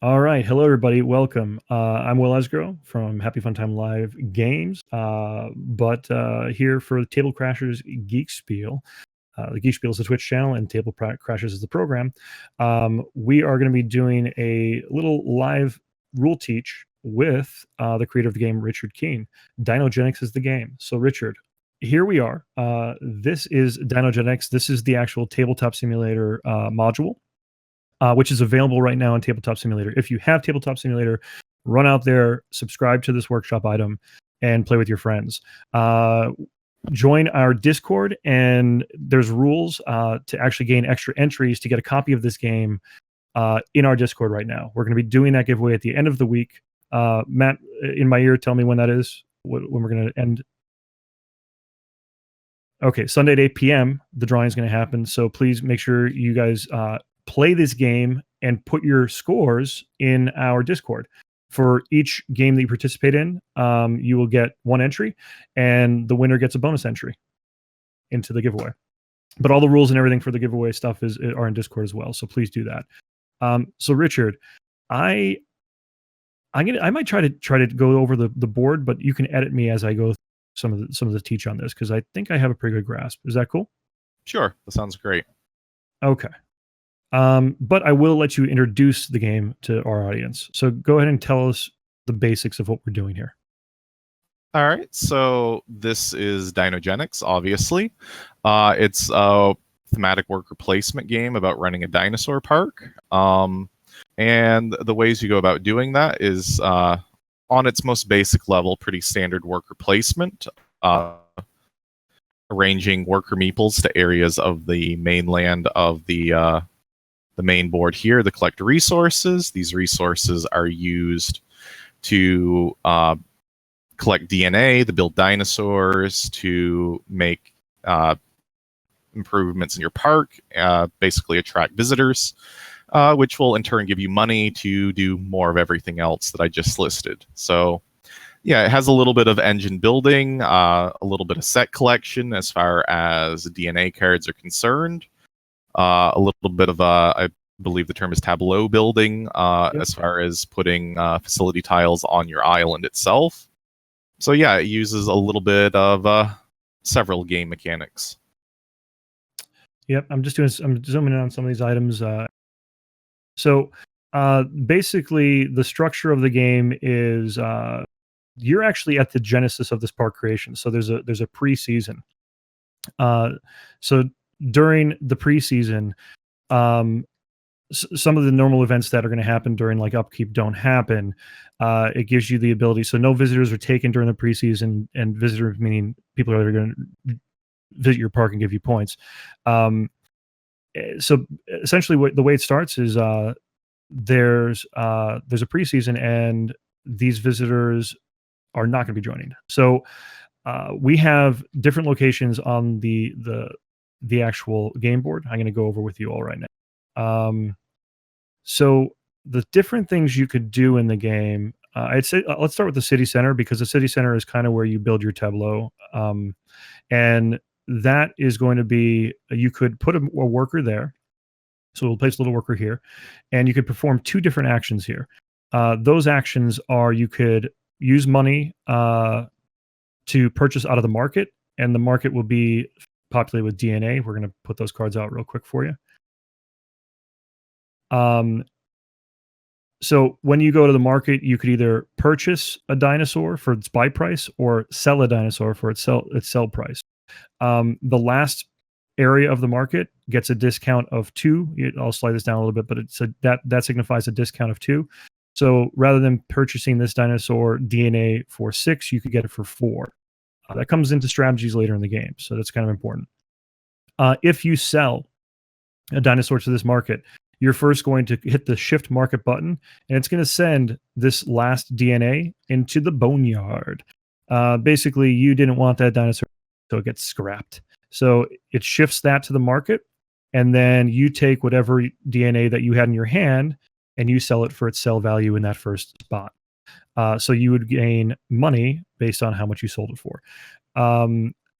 All right. Hello, everybody. Welcome. I'm Will Esgro from Happy Fun Time Live Games, but here for the Table Crashers Geek Spiel. The Geek Spiel is the Twitch channel, and Table Crashers is the program. We are going to be doing a little live rule teach with the creator of the game, Richard Keene. DinoGenics is the game. So, Richard, here we are. This is DinoGenics. This is the actual tabletop simulator module. Which is available right now on Tabletop Simulator. If you have Tabletop Simulator, run out there, subscribe to this workshop item, and play with your friends. Join our Discord, and there's rules to actually gain extra entries to get a copy of this game in our Discord right now. We're going to be doing that giveaway at the end of the week. Matt, in my ear, tell me when that is, when we're going to end. Okay, Sunday at 8 p.m., the drawing is going to happen, so please make sure you guys play this game and put your scores in our Discord. For each game that you participate in, you will get one entry, and the winner gets a bonus entry into the giveaway. But all the rules and everything for the giveaway stuff are in Discord as well, so please do that. So Richard, I might try to go over the board, but you can edit me as I go some of the teach on this, because I think I have a pretty good grasp. Is that cool? Sure, that sounds great. Okay. But I will let you introduce the game to our audience. So go ahead and tell us the basics of what we're doing here. All right, so this is DinoGenics, obviously. It's a thematic worker placement game about running a dinosaur park. And the ways you go about doing that is, on its most basic level, pretty standard worker placement. Arranging worker meeples to areas of the mainland of the main board here to collect resources. These resources are used to collect DNA, to build dinosaurs, to make improvements in your park, basically attract visitors, which will in turn give you money to do more of everything else that I just listed. So yeah, it has a little bit of engine building, a little bit of set collection as far as DNA cards are concerned. A little bit of I believe the term is tableau building, as far as putting facility tiles on your island itself. So yeah, it uses a little bit of several game mechanics. Yep, I'm zooming in on some of these items. So basically, the structure of the game is you're actually at the genesis of this park creation. So there's a preseason. So during the preseason, some of the normal events that are going to happen during like Upkeep don't happen. It gives you the ability. So no visitors are taken during the preseason, and visitors meaning people are going to visit your park and give you points. So essentially, the way it starts is there's a preseason, and these visitors are not going to be joining. So we have different locations on the actual game board. I'm going to go over with you all right now. So the different things you could do in the game, I'd say let's start with the city center, because the city center is kind of where you build your tableau. And that is going to be, you could put a worker there. So we'll place a little worker here, and you could perform two different actions here. Those actions are, you could use money to purchase out of the market, and the market will be populated with DNA. We're going to put those cards out real quick for you. So when you go to the market, you could either purchase a dinosaur for its buy price or sell a dinosaur for its sell price. The last area of the market gets a discount of 2. I'll slide this down a little bit, but that signifies a discount of 2. So rather than purchasing this dinosaur DNA for 6, you could get it for 4. That comes into strategies later in the game, so that's kind of important. If you sell a dinosaur to this market, you're first going to hit the shift market button, and it's going to send this last DNA into the boneyard. Basically, you didn't want that dinosaur, so it gets scrapped. So it shifts that to the market, and then you take whatever DNA that you had in your hand, and you sell it for its sell value in that first spot. So you would gain money based on how much you sold it for.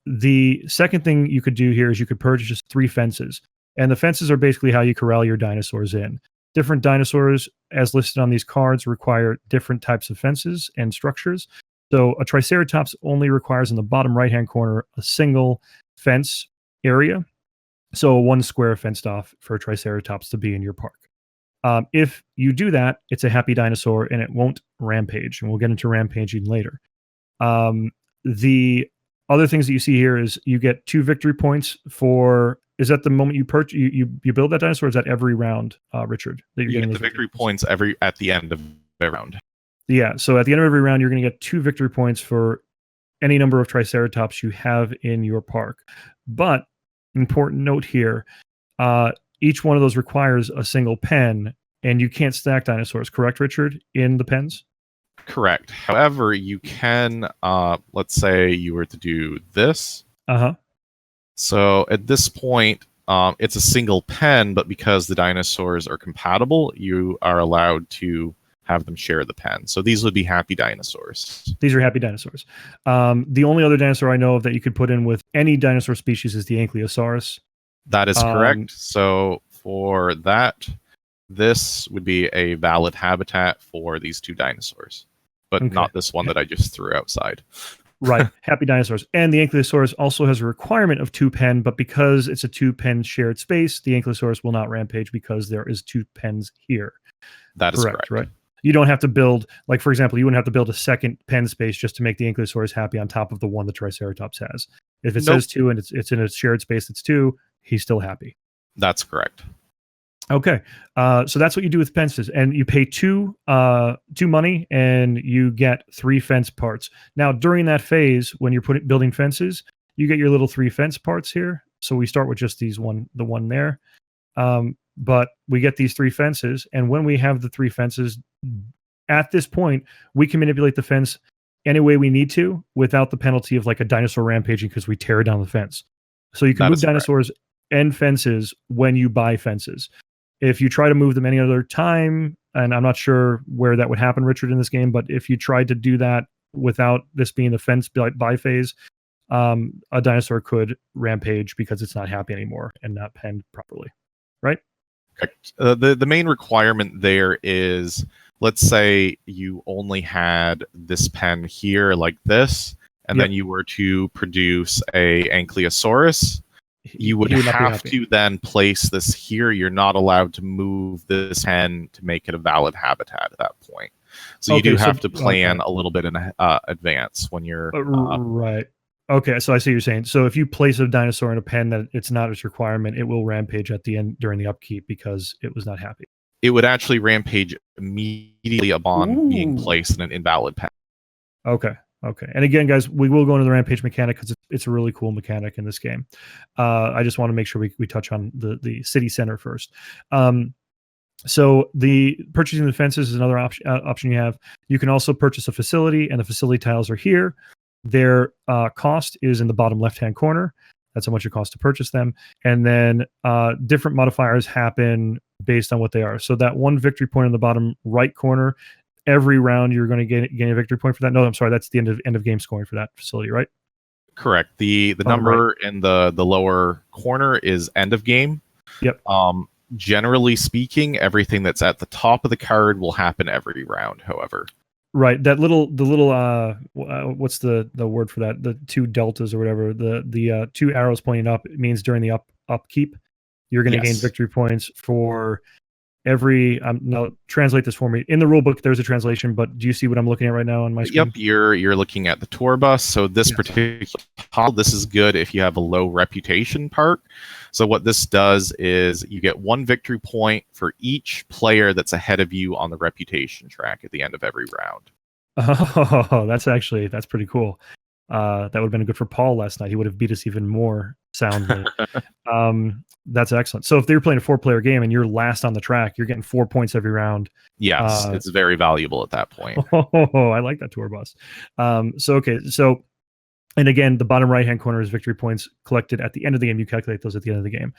The second thing you could do here is you could purchase 3 fences. And the fences are basically how you corral your dinosaurs in. Different dinosaurs, as listed on these cards, require different types of fences and structures. So a Triceratops only requires in the bottom right-hand corner a single fence area. So 1 square fenced off for a Triceratops to be in your park. If you do that, it's a happy dinosaur and it won't rampage. And we'll get into rampaging later. The other things that you see here is you get 2 victory points for. Is that the moment you purchase you build that dinosaur? Or is that every round, Richard? That you're You getting get the victory points at the end of every round. Yeah. So at the end of every round, you're going to get 2 victory points for any number of Triceratops you have in your park. But important note here: each one of those requires a single pen, and you can't stack dinosaurs. Correct, Richard? In the pens. Correct. However, you can, let's say you were to do this. So at this point, it's a single pen, but because the dinosaurs are compatible, you are allowed to have them share the pen. So these would be happy dinosaurs. These are happy dinosaurs. The only other dinosaur I know of that you could put in with any dinosaur species is the Ankylosaurus. That is correct. So for that, this would be a valid habitat for these 2 dinosaurs, but not this one that I just threw outside. Right. Happy dinosaurs. And the Ankylosaurus also has a requirement of 2 pen, but because it's a 2 pen shared space, the Ankylosaurus will not rampage because there is 2 pens here. That is correct. Right? You don't have to build, like, for example, you wouldn't have to build a second pen space just to make the Ankylosaurus happy on top of the one the Triceratops has. If it says 2 and it's in a shared space that's 2, he's still happy. That's correct. Okay, so that's what you do with fences, and you pay 2 money, and you get 3 fence parts. Now, during that phase, when you're building fences, you get your little 3 fence parts here. So we start with just the one there, but we get these 3 fences, and when we have the 3 fences, at this point, we can manipulate the fence any way we need to without the penalty of like a dinosaur rampaging because we tear down the fence. So you can move dinosaurs and fences when you buy fences. If you try to move them any other time, and I'm not sure where that would happen, Richard, in this game, but if you tried to do that without this being the fence buy phase, a dinosaur could rampage because it's not happy anymore and not penned properly, right? Correct. The main requirement there is, let's say you only had this pen here like this, and then you were to produce a Ankylosaurus. You would have to then place this here. You're not allowed to move this pen to make it a valid habitat at that point. So you do have to plan a little bit in advance when you're... right. Okay, so I see what you're saying. So if you place a dinosaur in a pen that it's not its requirement, it will rampage at the end during the upkeep because it was not happy. It would actually rampage immediately upon being placed in an invalid pen. Okay. And again, guys, we will go into the Rampage mechanic because it's a really cool mechanic in this game. I just want to make sure we touch on the city center first. So the purchasing the fences is another option you have. You can also purchase a facility, and the facility tiles are here. Their cost is in the bottom left-hand corner. That's how much it costs to purchase them. And then different modifiers happen based on what they are. So that 1 victory point in the bottom right corner, every round you're going to gain a victory point for that. No, I'm sorry, that's the end of game scoring for that facility, right? Correct. The number in the lower corner is end of game. Yep. Generally speaking, everything that's at the top of the card will happen every round, however. Right. The little what's the word for that? The 2 deltas or whatever. The 2 arrows pointing up, it means during the upkeep, you're going to gain victory points for every. No, translate this for me. In the rule book, there's a translation, but do you see what I'm looking at right now on my screen? Yep, you're looking at the tour bus. So this particular tile, this is good if you have a low reputation park. So what this does is you get 1 victory point for each player that's ahead of you on the reputation track at the end of every round. Oh, that's pretty cool. That would have been good for Paul last night. He would have beat us even more soundly. That's excellent. So if they were playing a 4-player game and you're last on the track, you're getting 4 points every round. Yes, it's very valuable at that point. Oh, I like that tour bus. So and again, the bottom right-hand corner is victory points collected at the end of the game. You calculate those at the end of the game.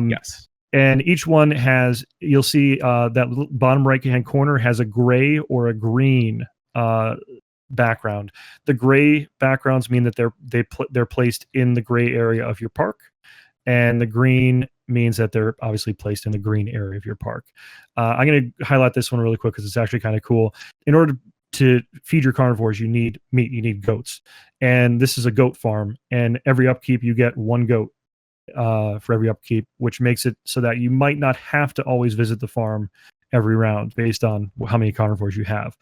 Yes. And each one has, you'll see that bottom right-hand corner has a gray or a green background. The gray backgrounds mean that they're placed in the gray area of your park, and the green means that they're obviously placed in the green area of your park. I'm going to highlight this one really quick because it's actually kind of cool. In order to feed your carnivores, you need meat, you need goats. And this is a goat farm. And every upkeep, you get one goat for every upkeep, which makes it so that you might not have to always visit the farm every round based on how many carnivores you have.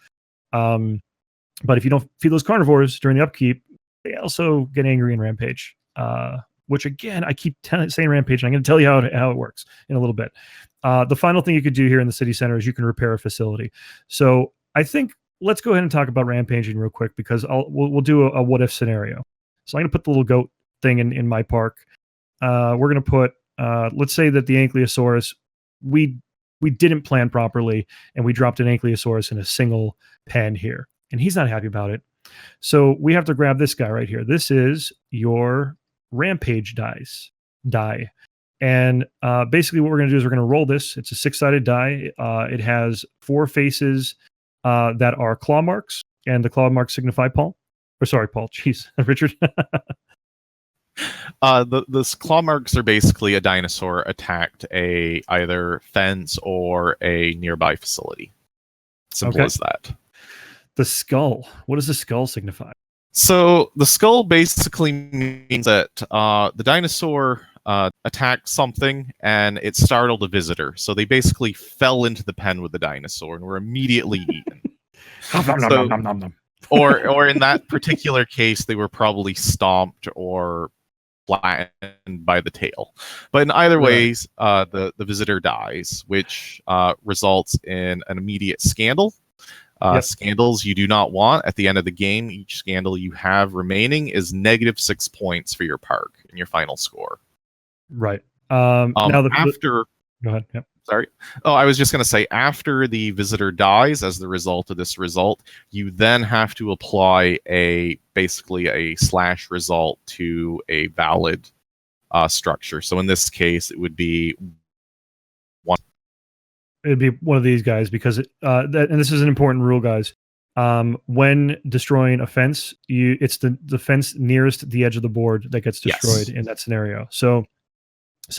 But if you don't feed those carnivores during the upkeep, they also get angry and rampage. Which again, I keep saying rampage, and I'm going to tell you how it works in a little bit. The final thing you could do here in the city center is you can repair a facility. So I think let's go ahead and talk about rampaging real quick because we'll do a what if scenario. So I'm going to put the little goat thing in my park. We're going to put let's say that the Ankylosaurus we didn't plan properly and we dropped an Ankylosaurus in a single pen here, and he's not happy about it. So we have to grab this guy right here. This is your Rampage die. And basically what we're going to do is we're going to roll this. It's a 6-sided die. It has 4 faces that are claw marks, and the claw marks signify Paul. Or sorry, Paul. Jeez, Richard. The claw marks are basically a dinosaur attacked a either fence or a nearby facility. Simple as that. The skull. What does the skull signify? So the skull basically means that the dinosaur attacked something and it startled a visitor. So they basically fell into the pen with the dinosaur and were immediately eaten. Or in that particular case, they were probably stomped or flattened by the tail. But in either ways, the visitor dies, which results in an immediate scandal. Scandals you do not want at the end of the game. Each scandal you have remaining is -6 points for your park in your final score. Right. Now go ahead. Yep. Sorry. Oh, I was just going to say, after the visitor dies as the result of this result, you then have to apply basically a slash result to a valid structure. So in this case, it would be one. It'd be one of these guys because and this is an important rule, guys. When destroying a fence, it's the fence nearest the edge of the board that gets destroyed in that scenario. So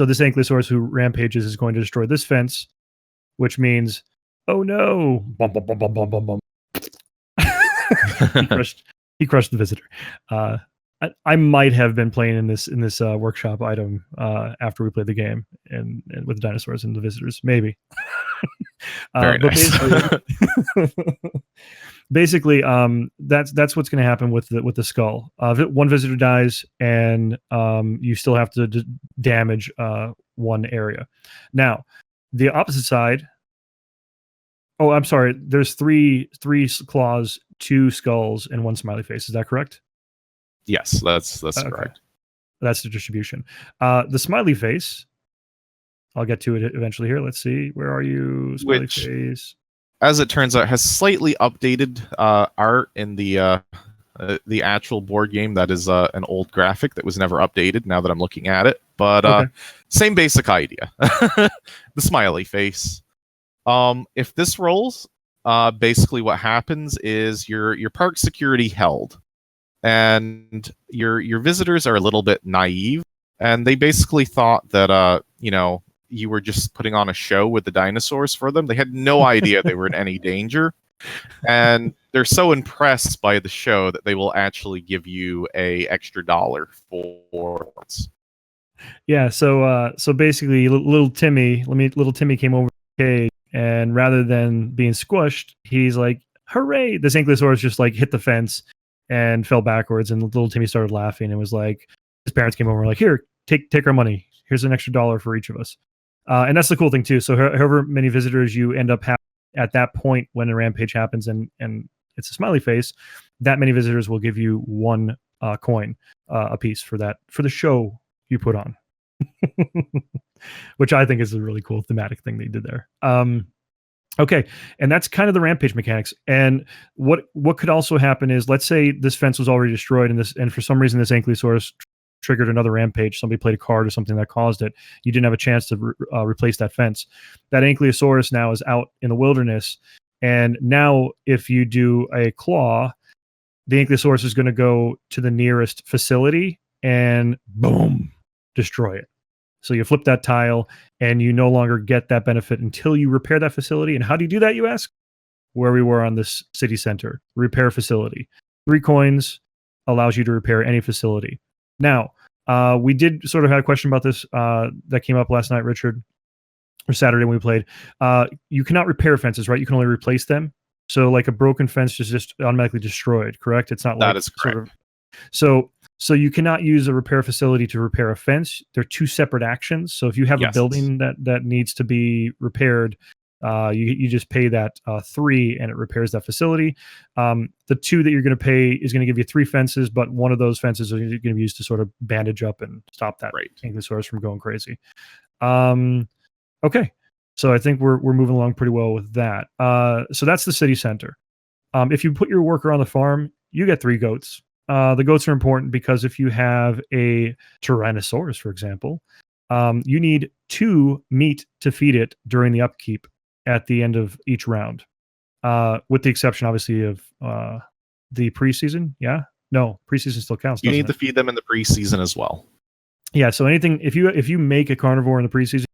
this Ankylosaurus who rampages is going to destroy this fence, which means, oh no, bum, bum, bum, bum, bum, bum, bum. he crushed the visitor. I might have been playing in this workshop item after we played the game and with the dinosaurs and the visitors, maybe. Very nice. Basically, that's what's going to happen with the skull. One visitor dies, and you still have to damage one area. Now, the opposite side. Oh, I'm sorry. There's three claws, 2 skulls, and 1 smiley face. Is that correct? Yes, that's correct. That's the distribution. The smiley face. I'll get to it eventually here. Let's see. Where are you? Smiley face. As it turns out, has slightly updated art in the actual board game. That is an old graphic that was never updated. Now that I'm looking at it, but same basic idea. The smiley face. If this rolls, basically what happens is your park security held, and your visitors are a little bit naive, and they basically thought that you were just putting on a show with the dinosaurs for them. They had no idea they were in any danger. And they're so impressed by the show that they will actually give you a extra $1 for it. Yeah, so basically little Timmy came over to the cage, and rather than being squished, he's like, hooray! This Ankylosaurus just like hit the fence and fell backwards, and little Timmy started laughing and was like, his parents came over and were like, here, take our money. Here's an extra $1 for each of us. And that's the cool thing too. So however many visitors you end up having at that point when a rampage happens and it's a smiley face, that many visitors will give you 1 coin a piece for the show you put on. Which I think is a really cool thematic thing they did there. Okay, and that's kind of the rampage mechanics. And what could also happen is, let's say this fence was already destroyed, and for some reason this Ankylosaurus triggered another rampage. Somebody played a card or something that caused it. You didn't have a chance to replace that fence. That Ankylosaurus now is out in the wilderness, and now if you do a claw, the Ankylosaurus is going to go to the nearest facility and boom, destroy it. So you flip that tile, and you no longer get that benefit until you repair that facility. And how do you do that, you ask? Where we were on this city center, repair facility. 3 coins allows you to repair any facility. Now, we did sort of have a question about this that came up last night, Richard, or Saturday when we played. You cannot repair fences, right? You can only replace them. So like a broken fence is just automatically destroyed, correct? It's not like That is correct. So you cannot use a repair facility to repair a fence. They're 2 separate actions. So if you have a building that needs to be repaired, you just pay that 3 and it repairs that facility. The 2 that you're going to pay is going to give you 3 fences, but one of those fences are going to be used to sort of bandage up and stop that Ankylosaurus from going crazy. Okay, so I think we're moving along pretty well with that. So that's the city center. If you put your worker on the farm, you get 3 goats. The goats are important because if you have a Tyrannosaurus, for example, you need 2 meat to feed it during the upkeep at the end of each round, with the exception, obviously, of the preseason. Yeah, no, preseason still counts. You need to feed them in the preseason as well. Yeah, so anything if you make a carnivore in the preseason,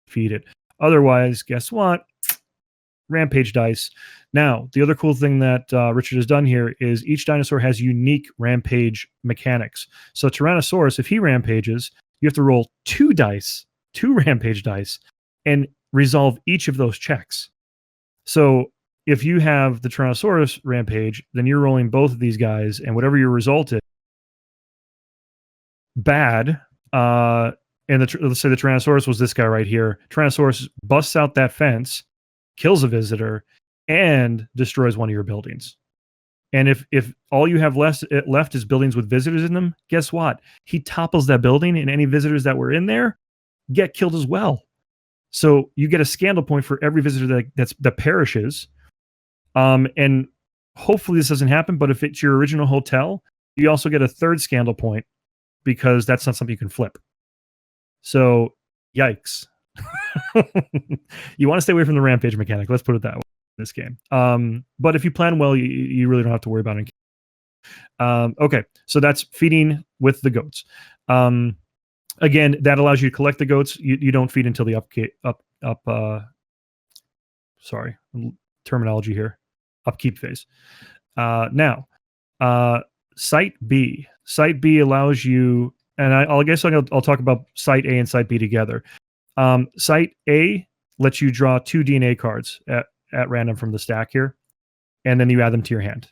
feed it. Otherwise, guess what? Rampage dice. Now, the other cool thing that Richard has done here is each dinosaur has unique rampage mechanics. So Tyrannosaurus, if he rampages, you have to roll 2 dice, 2 rampage dice, and resolve each of those checks. So if you have the Tyrannosaurus rampage, then you're rolling both of these guys, and whatever your result is, bad. And let's say the Tyrannosaurus was this guy right here. Tyrannosaurus busts out that fence, kills a visitor, and destroys one of your buildings. And if all you have left is buildings with visitors in them, guess what? He topples that building, and any visitors that were in there get killed as well. So you get a scandal point for every visitor that perishes. And hopefully this doesn't happen, but if it's your original hotel, you also get a 3rd scandal point because that's not something you can flip. So, yikes. You want to stay away from the rampage mechanic. Let's put it that way in this game. But if you plan well, you really don't have to worry about it. Okay, so that's feeding with the goats. Again, that allows you to collect the goats. You don't feed until the terminology here. Upkeep phase. Now, Site B. Site B allows you, and I'll talk about Site A and Site B together. Site A lets you draw 2 DNA cards at random from the stack here, and then you add them to your hand.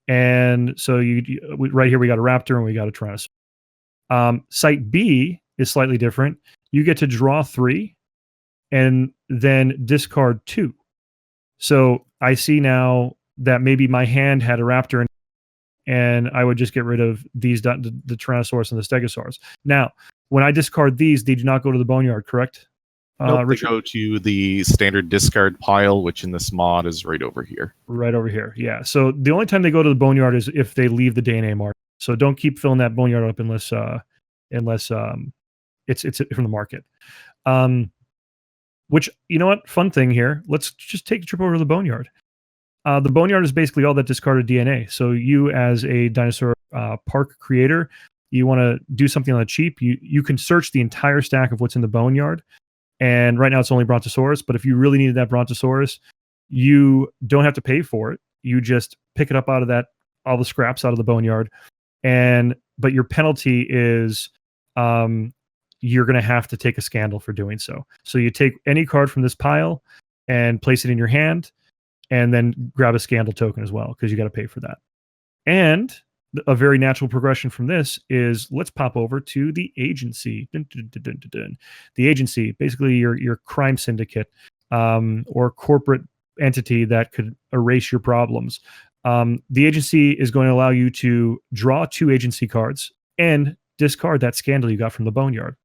And so right here we got a raptor and we got a Tyrannosaurus. Site B is slightly different. You get to draw 3 and then discard 2. So I see now that maybe my hand had a raptor and I would just get rid of these, the Tyrannosaurus and the Stegosaurus. Now, when I discard these, they do not go to the boneyard, correct? Nope, they go to the standard discard pile, which in this mod is right over here. Right over here, yeah. So the only time they go to the boneyard is if they leave the DNA mark. So don't keep filling that boneyard up unless it's from the market. Which, you know what? Fun thing here. Let's just take a trip over to the boneyard. The boneyard is basically all that discarded DNA. So you, as a dinosaur park creator, you want to do something on the cheap. You can search the entire stack of what's in the boneyard. And right now it's only Brontosaurus. But if you really needed that Brontosaurus, you don't have to pay for it. You just pick it up out of all the scraps out of the boneyard. But your penalty is you're going to have to take a scandal for doing so. So you take any card from this pile and place it in your hand, and then grab a scandal token as well, because you got to pay for that. And a very natural progression from this is let's pop over to the agency. Dun, dun, dun, dun, dun, dun. The agency, basically your crime syndicate or corporate entity that could erase your problems. The agency is going to allow you to draw 2 agency cards and discard that scandal you got from the boneyard.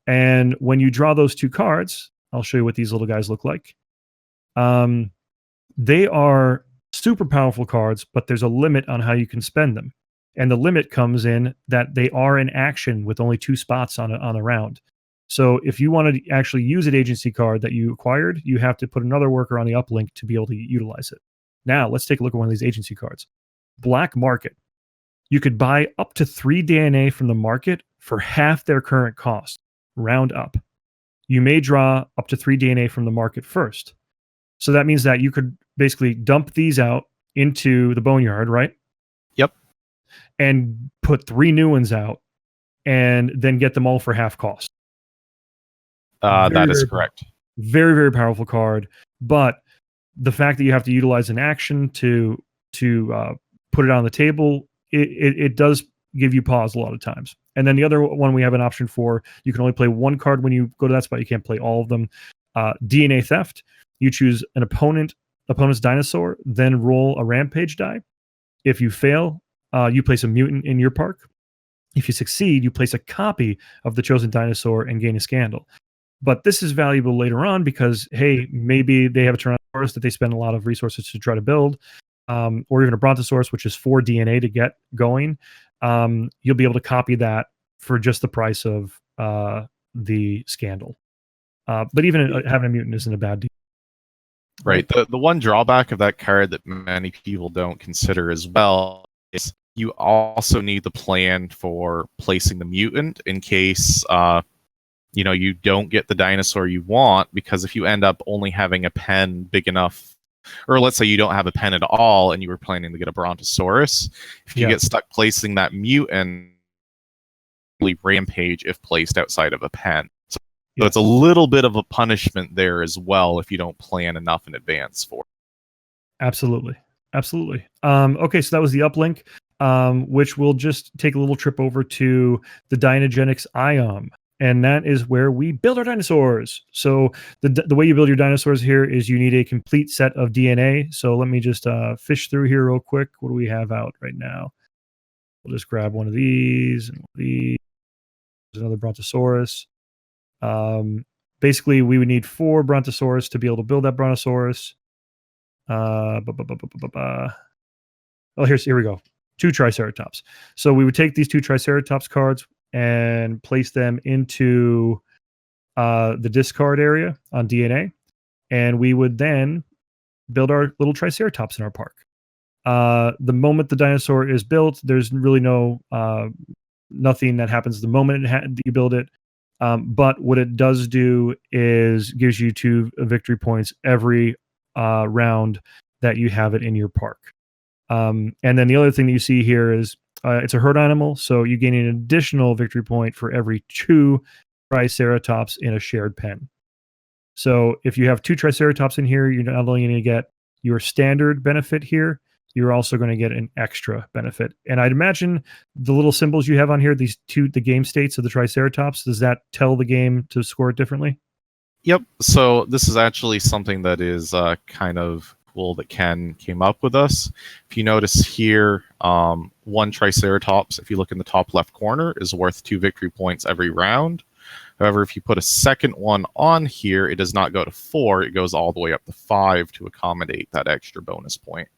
And when you draw those 2 cards, I'll show you what these little guys look like. They are super powerful cards, but there's a limit on how you can spend them. And the limit comes in that they are in action with only 2 spots on a round. So if you want to actually use an agency card that you acquired, you have to put another worker on the uplink to be able to utilize it. Now, let's take a look at one of these agency cards. Black market. You could buy up to 3 DNA from the market for half their current cost, round up. You may draw up to 3 DNA from the market first. So that means that you could basically dump these out into the boneyard, right? Yep. And put 3 new ones out and then get them all for half cost. That is correct. Very, very powerful card. But the fact that you have to utilize an action to put it on the table, it does give you pause a lot of times. And then the other one we have an option for, you can only play 1 card when you go to that spot. You can't play all of them. DNA Theft. You choose an opponent's dinosaur, then roll a Rampage die. If you fail, you place a mutant in your park. If you succeed, you place a copy of the chosen dinosaur and gain a scandal. But this is valuable later on because, hey, maybe they have a Tyrannosaurus that they spend a lot of resources to try to build, or even a Brontosaurus, which is 4 DNA to get going. You'll be able to copy that for just the price of the scandal. But even having a mutant isn't a bad deal. Right. The one drawback of that card that many people don't consider as well is you also need the plan for placing the mutant in case you don't get the dinosaur you want, because if you end up only having a pen big enough, or let's say you don't have a pen at all and you were planning to get a Brontosaurus, if you get stuck placing that mutant, Rampage if placed outside of a pen. So it's a little bit of a punishment there as well if you don't plan enough in advance for it. Absolutely. Okay, so that was the uplink, which we'll just take a little trip over to the DinoGenics IOM. And that is where we build our dinosaurs. So the way you build your dinosaurs here is you need a complete set of DNA. So let me just fish through here real quick. What do we have out right now? We'll just grab one of these and these. There's another Brontosaurus. Basically, we would need 4 Brontosaurus to be able to build that Brontosaurus. Oh, here we go. 2 Triceratops. So we would take these 2 Triceratops cards and place them into the discard area on DNA, and we would then build our little Triceratops in our park. The moment the dinosaur is built, there's really nothing that happens the moment that you build it. But what it does do is gives you 2 victory points every round that you have it in your park. And then the other thing that you see here is it's a herd animal, so you gain an additional victory point for every 2 Triceratops in a shared pen. So if you have 2 Triceratops in here, you're not only going to get your standard benefit here, you're also going to get an extra benefit. And I'd imagine the little symbols you have on here, the game states of the Triceratops, does that tell the game to score it differently? Yep. So this is actually something that is kind of cool that Ken came up with us. If you notice here, 1 Triceratops, if you look in the top left corner, is worth 2 victory points every round. However, if you put a second one on here, it does not go to 4. It goes all the way up to 5 to accommodate that extra bonus point.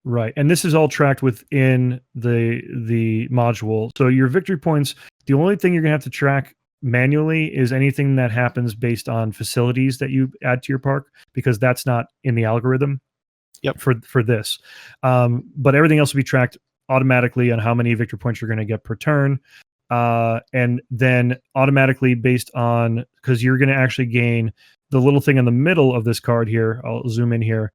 Right. And this is all tracked within the module. So your victory points, the only thing you're going to have to track manually is anything that happens based on facilities that you add to your park, because that's not in the algorithm. Yep. For this. But everything else will be tracked automatically on how many victory points you're going to get per turn. And then automatically based on, because you're going to actually gain the little thing in the middle of this card here. I'll zoom in here.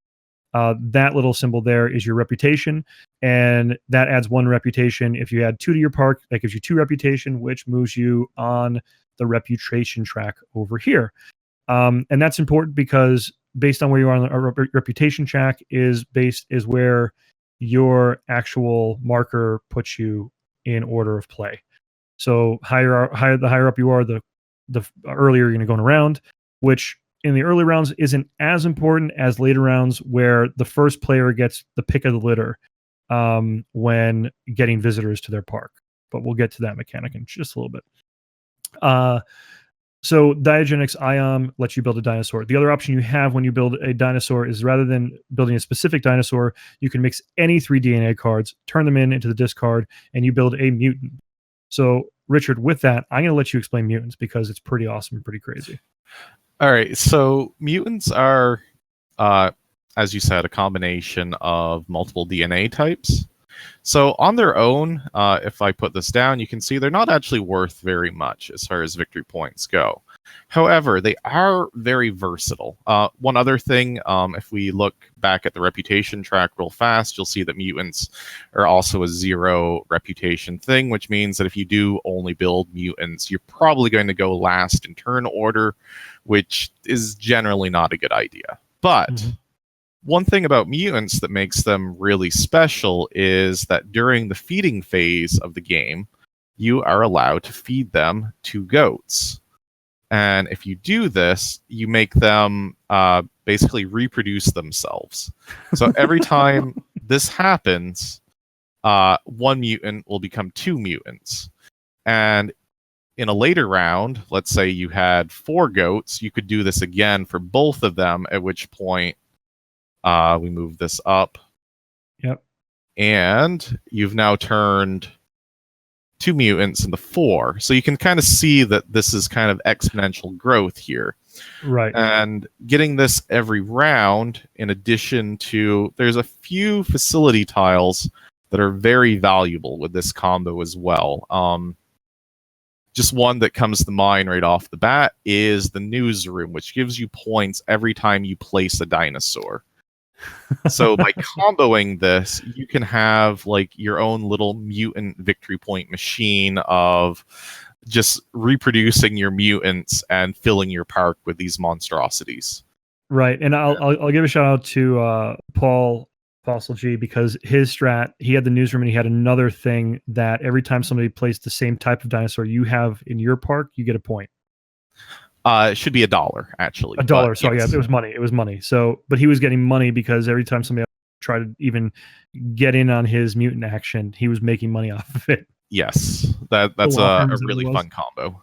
That little symbol there is your reputation, and that adds 1 reputation. If you add 2 to your park, that gives you 2 reputation, which moves you on the reputation track over here. And that's important because based on where you are on the reputation track is where your actual marker puts you in order of play. So the higher up you are, the earlier you're going to go in a round, which in the early rounds isn't as important as later rounds, where the first player gets the pick of the litter when getting visitors to their park. But we'll get to that mechanic in just a little bit. So DinoGenics IOM lets you build a dinosaur. The other option you have when you build a dinosaur is, rather than building a specific dinosaur, you can mix any 3 DNA cards, turn them into the discard, and you build a mutant. So, Richard, with that, I'm going to let you explain mutants because it's pretty awesome and pretty crazy. All right. So mutants are, as you said, a combination of multiple DNA types. So on their own, if I put this down, you can see they're not actually worth very much as far as victory points go. However, they are very versatile. One other thing, if we look back at the reputation track real fast, you'll see that mutants are also a 0 reputation thing, which means that if you do only build mutants, you're probably going to go last in turn order, which is generally not a good idea. But one thing about mutants that makes them really special is that during the feeding phase of the game, you are allowed to feed them to goats. And if you do this, you make them basically reproduce themselves. So every time this happens, one mutant will become 2 mutants. And in a later round, let's say you had 4 goats, you could do this again for both of them, at which point we move this up. Yep. And you've now turned 2 mutants into 4. So you can kind of see that this is kind of exponential growth here. Right. And getting this every round, in addition to, there's a few facility tiles that are very valuable with this combo as well. Just one that comes to mind right off the bat is the newsroom, which gives you points every time you place a dinosaur. So by comboing this, you can have like your own little mutant victory point machine of just reproducing your mutants and filling your park with these monstrosities. Right, and I'll give a shout out to Paul Fossil G, because his strat, he had the newsroom and he had another thing that every time somebody placed the same type of dinosaur you have in your park, you get a point. It should be $1, actually. $1. So yes. Yeah, it was money. It was money. So, but he was getting money because every time somebody tried to even get in on his mutant action, he was making money off of it. Yes, that's a really fun combo.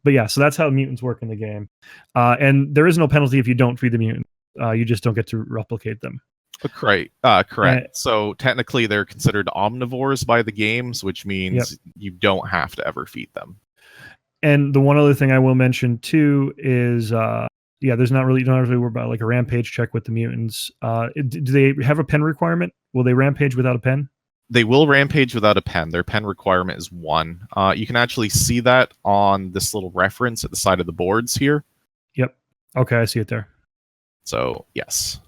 But yeah, so that's how mutants work in the game. And there is no penalty if you don't feed the mutant. You just don't get to replicate them. Correct. So technically they're considered omnivores by the games, which means you don't have to ever feed them. And the one other thing I will mention too is there's not really, you don't have to worry about like a rampage check with the mutants. Do they have a pen requirement? Will they rampage without a pen? They will rampage without a pen. Their pen requirement is 1. You can actually see that on this little reference at the side of the boards here. Yep. Okay, I see it there. So yes.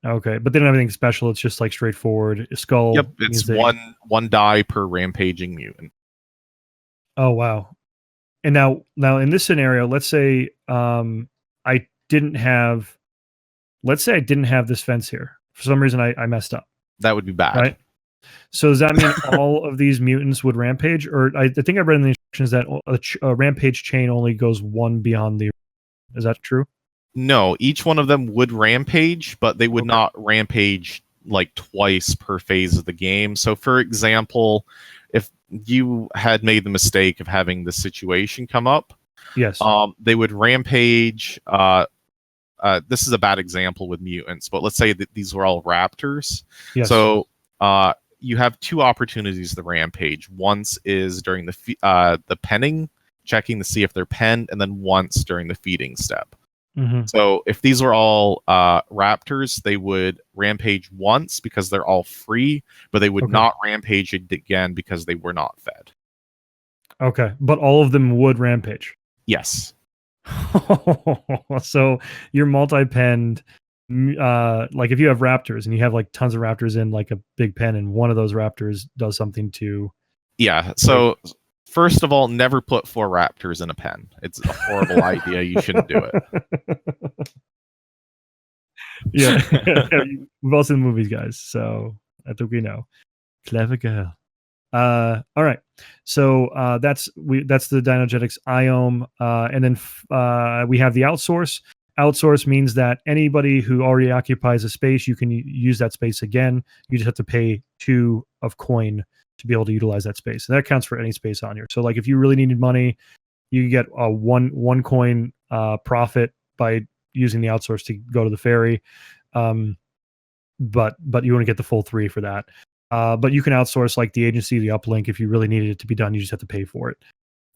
Okay, but they don't have anything special. It's just like straightforward skull. Yep, it's one die per rampaging mutant. Oh wow! And now in this scenario, let's say I didn't have this fence here for some reason. I messed up. That would be bad, right? So does that mean all of these mutants would rampage, or I think I read in the instructions that a rampage chain only goes 1 beyond the? Is that true? No, each one of them would rampage, but they would not rampage like twice per phase of the game. So, for example, if you had made the mistake of having this situation come up, yes, they would rampage. This is a bad example with mutants, but let's say that these were all raptors. Yes. So you have 2 opportunities to rampage. Once is during the penning, checking to see if they're penned, and then once during the feeding step. Mm-hmm. So if these were all raptors, they would rampage once because they're all free, but they would not rampage again because they were not fed. Okay, but all of them would rampage. Yes. So you're multi-penned. Like if you have raptors and you have like tons of raptors in like a big pen, and one of those raptors does something to. Yeah. So. First of all, never put 4 raptors in a pen. It's a horrible idea. You shouldn't do it. Yeah. We've all seen the movies, guys, so I think we know. Clever girl. All right. So that's the DinoGenics IOM, and then we have the outsource. Outsource means that anybody who already occupies a space, you can use that space again. You just have to pay 2 of coin to be able to utilize that space. And that counts for any space on here. So like if you really needed money, you get a one coin profit by using the outsource to go to the ferry. But you want to get the full 3 for that. But you can outsource like the agency, the uplink. If you really needed it to be done, you just have to pay for it.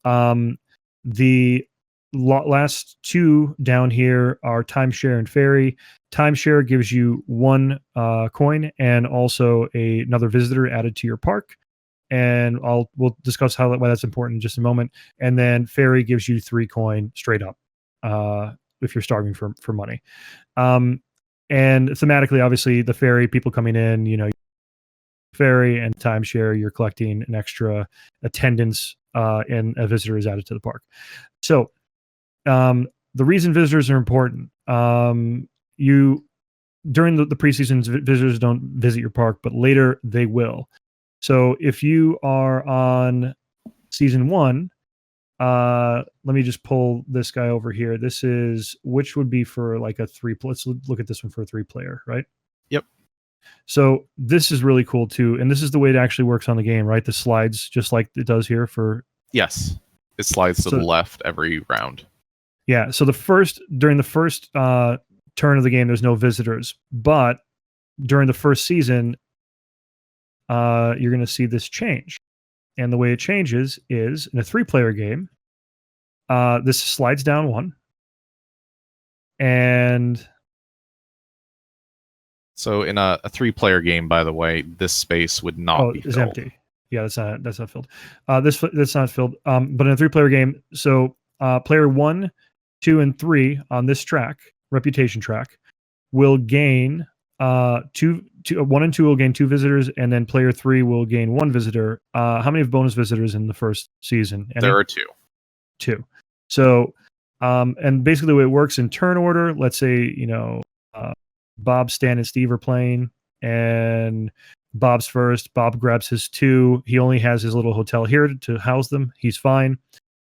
The last two down here are timeshare and ferry. Timeshare gives you 1 coin and also another visitor added to your park. And we'll discuss why that's important in just a moment. And then ferry gives you 3 coin straight up if you're starving for money. And thematically, obviously, the ferry, people coming in, ferry and timeshare, you're collecting an extra attendance and a visitor is added to the park. So the reason visitors are important, during the preseason, visitors don't visit your park, but later they will. So if you are on season 1, let me just pull this guy over here. This is, which would be for like a 3. Let's look at this one for a 3-player, right? Yep. So this is really cool too, and this is the way it actually works on the game, right? The slides, just like it does here for. Yes, it slides to the left every round. Yeah. So during the first turn of the game, there's no visitors, but during the first season, you're going to see this change. And the way it changes is in a 3-player game, this slides down 1. And so in a 3-player game, by the way, this space would not be filled. It's empty. Yeah, that's not filled. That's not filled. But in a 3-player game, so player 1, 2, and 3 on this track, reputation track, will gain 1 and 2 will gain 2 visitors, and then player 3 will gain 1 visitor. How many bonus visitors in the first season? There are 2. 2. So, and basically the way it works in turn order, let's say, Bob, Stan, and Steve are playing, and Bob's first. Bob grabs his 2. He only has his little hotel here to house them. He's fine.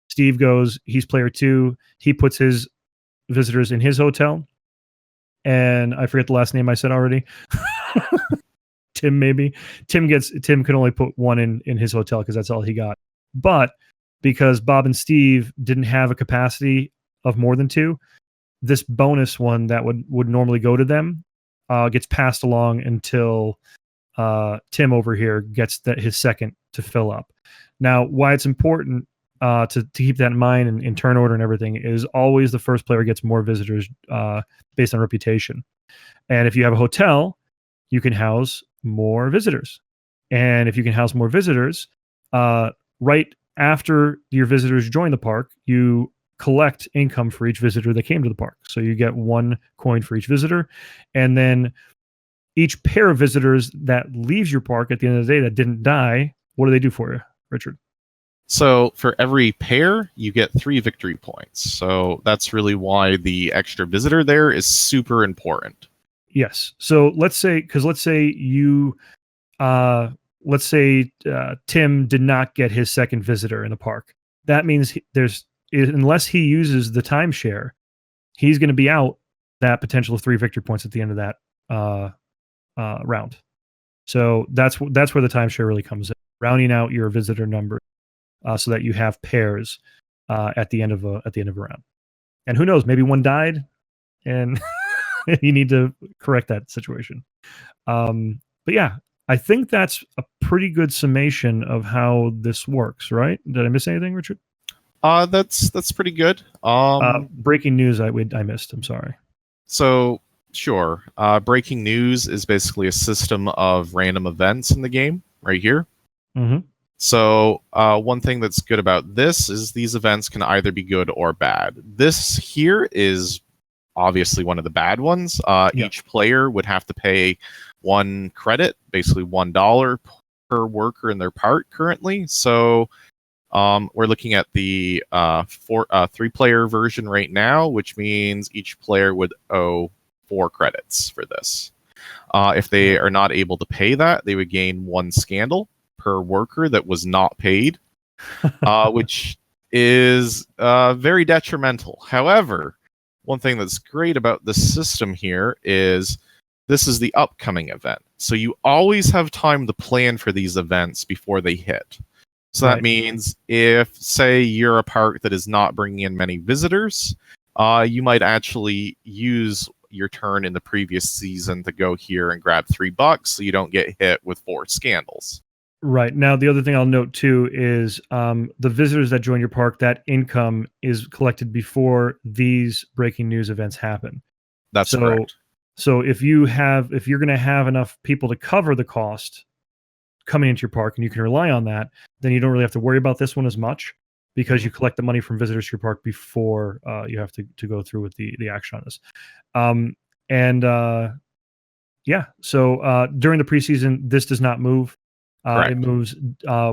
Steve goes, he's player 2. He puts his visitors in his hotel. And I forget the last name I said already. Tim, maybe. Tim can only put 1 in his hotel because that's all he got. But because Bob and Steve didn't have a capacity of more than 2, this bonus one that would normally go to them gets passed along until Tim over here gets his second to fill up. Now, why it's important to keep that in mind in turn order and everything is always the first player gets more visitors based on reputation. And if you have a hotel, you can house more visitors. And if you can house more visitors, right after your visitors join the park, you collect income for each visitor that came to the park. So you get 1 coin for each visitor. And then each pair of visitors that leaves your park at the end of the day that didn't die, what do they do for you, Richard? So for every pair, you get 3 victory points. So that's really why the extra visitor there is super important. Yes. So let's say Tim did not get his second visitor in the park. That means unless he uses the timeshare, he's going to be out that potential of 3 victory points at the end of that round. So that's where the timeshare really comes in, rounding out your visitor number so that you have pairs at the end of a round. And who knows, maybe 1 died, and you need to correct that situation. But yeah, I think that's a pretty good summation of how this works, right? Did I miss anything, Richard? That's pretty good. Breaking news I missed. I'm sorry. So sure. Breaking news is basically a system of random events in the game right here. Mm-hmm. So one thing that's good about this is these events can either be good or bad. This here is obviously one of the bad ones. Each player would have to pay 1 credit, basically $1 per worker in their park currently. So we're looking at the 3-player version right now, which means each player would owe 4 credits for this. If they are not able to pay that, they would gain 1 scandal per worker that was not paid, which is very detrimental. However, one thing that's great about this system here is this is the upcoming event. So you always have time to plan for these events before they hit. So that means if, say, you're a park that is not bringing in many visitors, you might actually use your turn in the previous season to go here and grab $3 so you don't get hit with 4 scandals. Right. Now, the other thing I'll note too is the visitors that join your park, that income is collected before these breaking news events happen. That's So, correct. so if you're going to have enough people to cover the cost coming into your park, and you can rely on that, then you don't really have to worry about this one as much because you collect the money from visitors to your park before you have to go through with the action on this. Um, and Yeah, so during the preseason, this does not move. It Correct. moves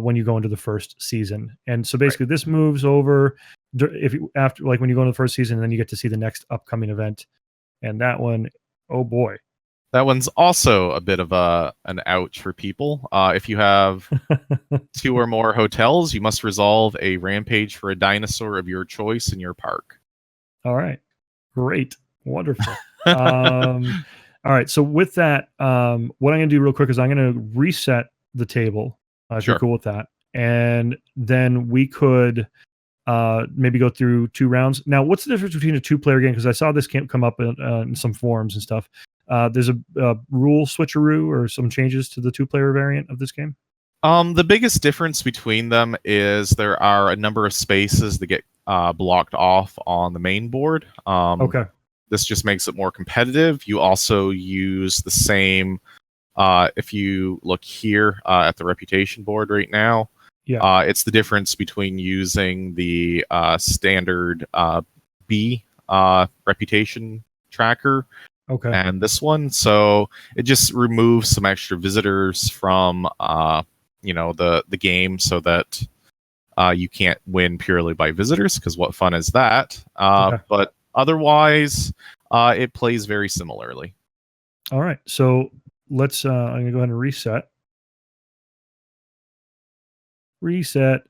when you go into the first season, and so Right. basically, this moves over if you after like when you go into the first season, then you get to see the next upcoming event, and that one, oh boy, That one's also a bit of an ouch for people. If you have 2 or more hotels, you must resolve a rampage for a dinosaur of your choice in your park. all right, great, wonderful. Um, all right, so with that, what I'm going to do real quick is I'm going to reset the table, if you're Sure. cool with that, and then we could maybe go through 2 rounds. Now, what's the difference between a 2-player game? Because I saw this come up in some forums and stuff. There's a rule switcheroo or some changes to the 2-player variant of this game. The biggest difference between them is there are a number of spaces that get blocked off on the main board. Okay. This just makes it more competitive. You also use the same. If you look here at the reputation board right now, Yeah. it's the difference between using the standard B reputation tracker Okay. and this one. So it just removes some extra visitors from the game, so that you can't win purely by visitors, because what fun is that? Okay. But otherwise, it plays very similarly. All right. So let's. I'm gonna go ahead and reset. Reset.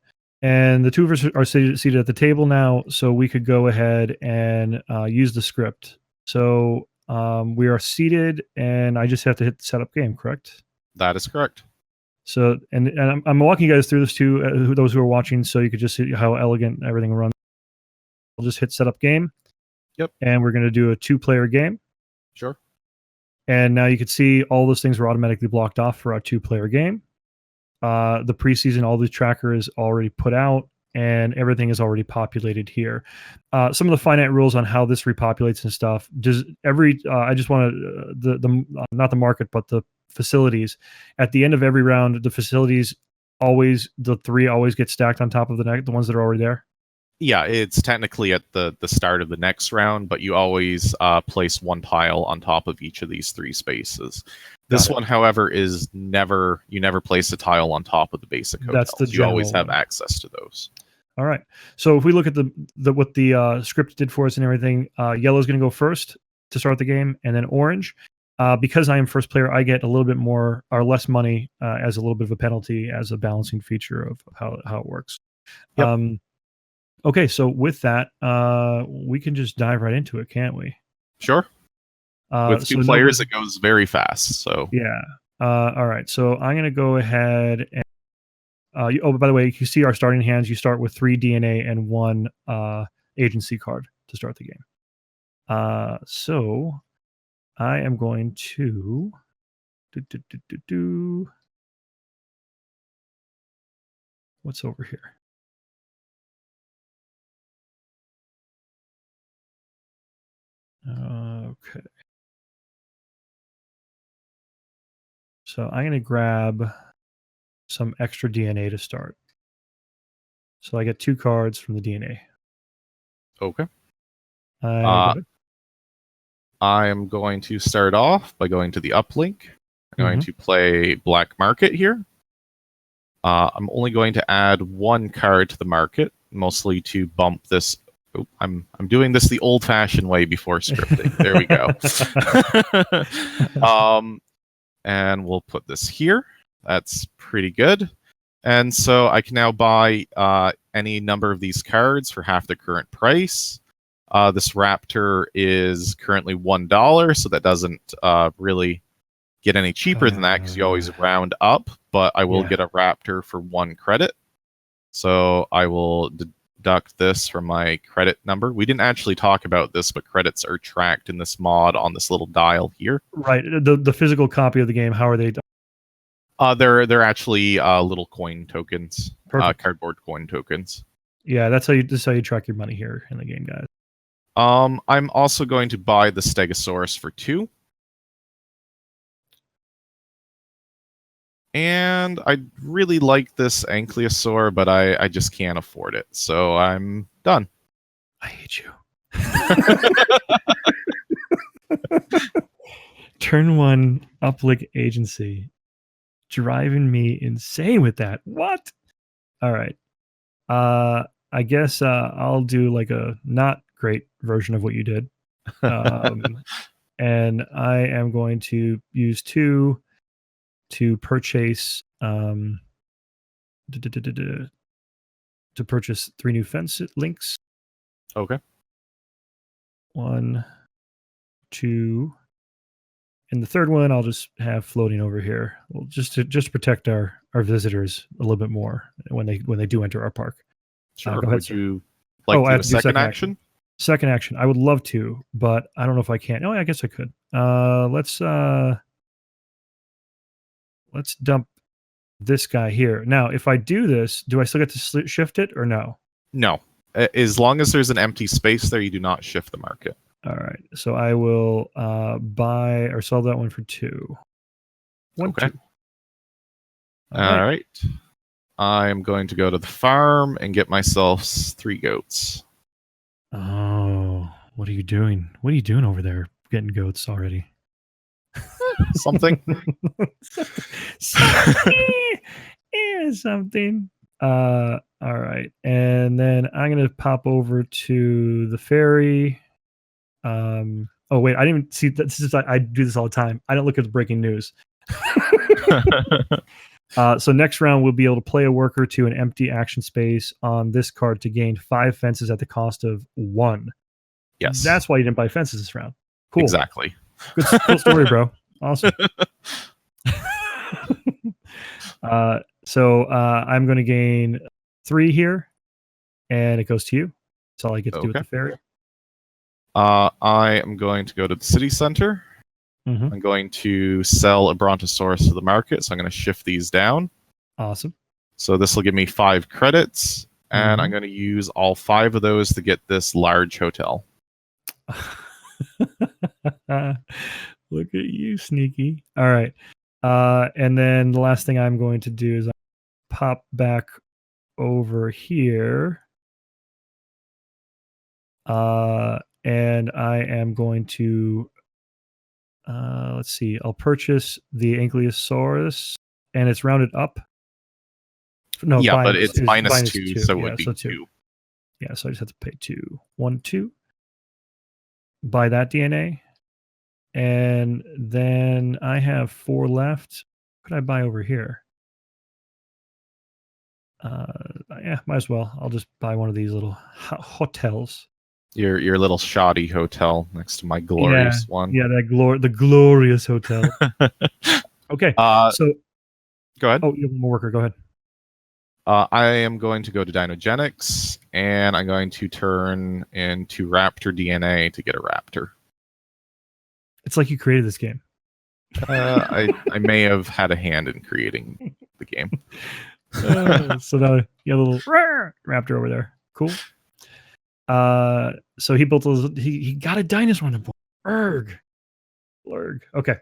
And the two of us are seated at the table now, so we could go ahead and use the script. So we are seated, and I just have to hit setup game, correct? That is correct. So, and I'm walking you guys through this too, those who are watching, so you could just see how elegant everything runs. I'll just hit setup game. Yep. And we're going to do a 2-player game. Sure. And now you can see all those things were automatically blocked off for our 2-player game. The preseason, all the tracker is already put out, and everything is already populated here. Some of the finite rules on how this repopulates and stuff. Does I just want to not the market, but the facilities. At the end of every round, the facilities the 3 always get stacked on top of the ones that are already there. Yeah, it's technically at the start of the next round, but you always place 1 tile on top of each of these 3 spaces. This one, however, is you never place a tile on top of the basic hotels. That's the you always general have one. access to those. All right. So if we look at what the script did for us and everything, yellow is going to go first to start the game, and then orange. Because I am first player, I get a little bit more or less money as a little bit of a penalty, as a balancing feature of how it works. Yep. Okay, so with that, we can just dive right into it, can't we? Sure. With 2 players, it goes very fast. So yeah. All right. So I'm going to go ahead and. By the way, you see our starting hands. You start with 3 DNA and 1 agency card to start the game. So I am going to what's over here? Okay. So I'm going to grab some extra DNA to start. So I get 2 cards from the DNA. okay. Go ahead. I'm going to start off by going to the uplink. I'm going to play Black Market here. I'm only going to add 1 card to the market, mostly to bump this. Oh, I'm doing this the old-fashioned way before scripting. There we go. And we'll put this here. That's pretty good. And so I can now buy any number of these cards for half the current price. This Raptor is currently $1, so that doesn't really get any cheaper than that, because you always round up. But I will get a Raptor for 1 credit. So I will deduct this from my credit number. We didn't actually talk about this, but credits are tracked in this mod on this little dial here. Right. The physical copy of the game, how are they done? They're actually little coin tokens, Perfect. cardboard coin tokens. Yeah, this is how you track your money here in the game, guys. I'm also going to buy the Stegosaurus for 2. And I really like this Ankylosaur, but I just can't afford it. So I'm done. I hate you. Turn 1 Uplick Agency. Driving me insane with that. What? All right. I guess I'll do like a not great version of what you did. And I am going to use 2 to purchase to purchase 3 new fence links. Okay. 1, 2, and the third one I'll just have floating over here. Well, just to protect our visitors a little bit more when they do enter our park. Sure. Go ahead, Would sir. you like to do a second action? Second action. I would love to, but I don't know if I can. Oh, I guess I could. Let's dump this guy here. Now, if I do this, do I still get to shift it or no? No. As long as there's an empty space there, you do not shift the market. All right. So I will buy or sell that one for 2. 1, Okay. 2. All right. I'm going to go to the farm and get myself 3 goats. Oh, what are you doing? What are you doing over there? Getting goats already. Something. Something. All right. And then I'm going to pop over to the ferry. Oh, wait. I didn't even see that. This is, I do this all the time. I don't look at the breaking news. So next round, we'll be able to play a worker to an empty action space on this card to gain 5 fences at the cost of 1. Yes. That's why you didn't buy fences this round. Cool. Exactly. Good, cool story, bro. Awesome. So I'm going to gain 3 here, and it goes to you. That's all I get to do with the ferry. I am going to go to the city center. Mm-hmm. I'm going to sell a Brontosaurus to the market, so I'm going to shift these down. Awesome. So this will give me 5 credits, and I'm going to use all 5 of those to get this large hotel. Look at you, sneaky. All right. And then the last thing I'm going to do is pop back over here. And I am going to let's see. I'll purchase the Ankylosaurus, and it's rounded up. No, yeah, but it's minus 2, so it would be 2. Yeah, so I just have to pay 2. 1, 2. Buy that DNA, and then I have 4 left. What could I buy over here? Yeah, might as well. I'll just buy one of these little hotels. Your little shoddy hotel next to my glorious one. Yeah, the glorious hotel. Okay. So go ahead. Oh, you have one more worker. Go ahead. I am going to go to DinoGenics, and I'm going to turn into Raptor DNA to get a raptor. It's like you created this game. I may have had a hand in creating the game. So now you have a little raptor over there. Cool. So he built he got a dinosaur on the board. Lurg. Okay.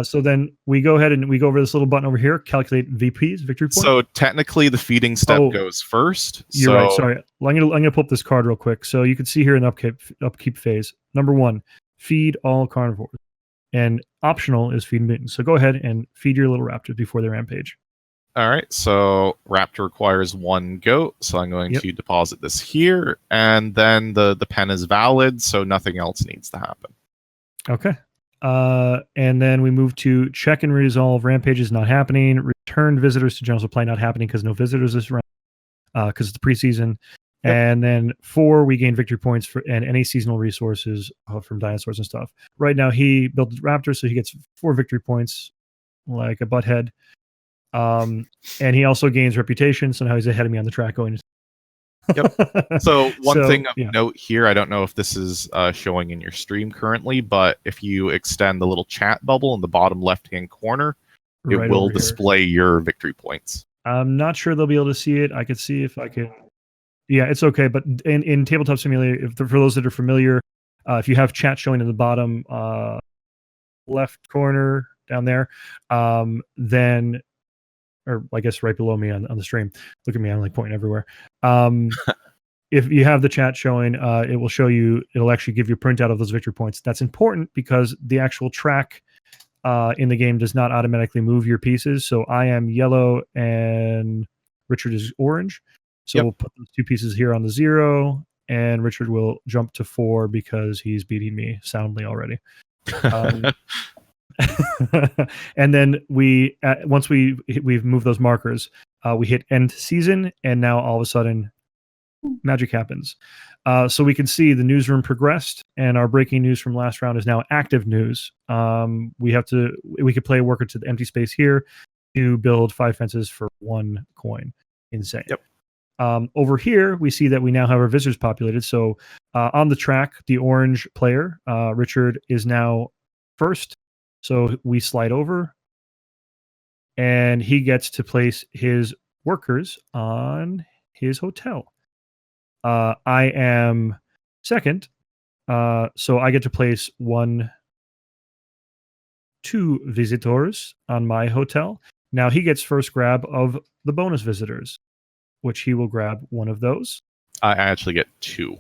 So then we go ahead and we go over this little button over here, calculate VPs, victory points. So technically the feeding step goes first. You're right. Sorry. I'm gonna pull up this card real quick. So you can see here in the upkeep phase. Number 1, feed all carnivores. And optional is feed mutants. So go ahead and feed your little raptors before they rampage. All right. So raptor requires 1 goat. So I'm going to deposit this here. And then the pen is valid. So nothing else needs to happen. Okay. And then we move to check and resolve. Rampage is not happening. Return visitors to general supply not happening because no visitors this round because it's the preseason. Yep. And then 4, we gain victory points for and any seasonal resources from dinosaurs and stuff. Right now, he built the raptor, so he gets 4 victory points, like a butthead. And he also gains reputation, so now he's ahead of me on the track going. Yep. So one thing of note here, I don't know if this is showing in your stream currently, but if you extend the little chat bubble in the bottom left-hand corner, it right will over here. display your victory points. I'm not sure they'll be able to see it. I could see if I can. Yeah, it's okay. But in Tabletop Simulator, for those that are familiar, if you have chat showing in the bottom left corner down there, then, or I guess right below me on the stream. Look at me, I'm like pointing everywhere. If you have the chat showing, it will show you. It'll actually give you a printout of those victory points. That's important because the actual track in the game does not automatically move your pieces. So I am yellow and Richard is orange. So Yep. we'll put those two pieces here on the 0, and Richard will jump to 4 because he's beating me soundly already. And then once we've moved those markers, we hit end season, and now all of a sudden magic happens. So we can see the newsroom progressed, and our breaking news from last round is now active news. We could play a worker to the empty space here to build 5 fences for 1 coin. Insane. Yep. Over here, we see that we now have our visitors populated. So on the track, the orange player, Richard, is now first. So we slide over, and he gets to place his workers on his hotel. I am second, so I get to place 2 visitors on my hotel. Now he gets first grab of the bonus visitors, which he will grab 1 of those. I actually get 2.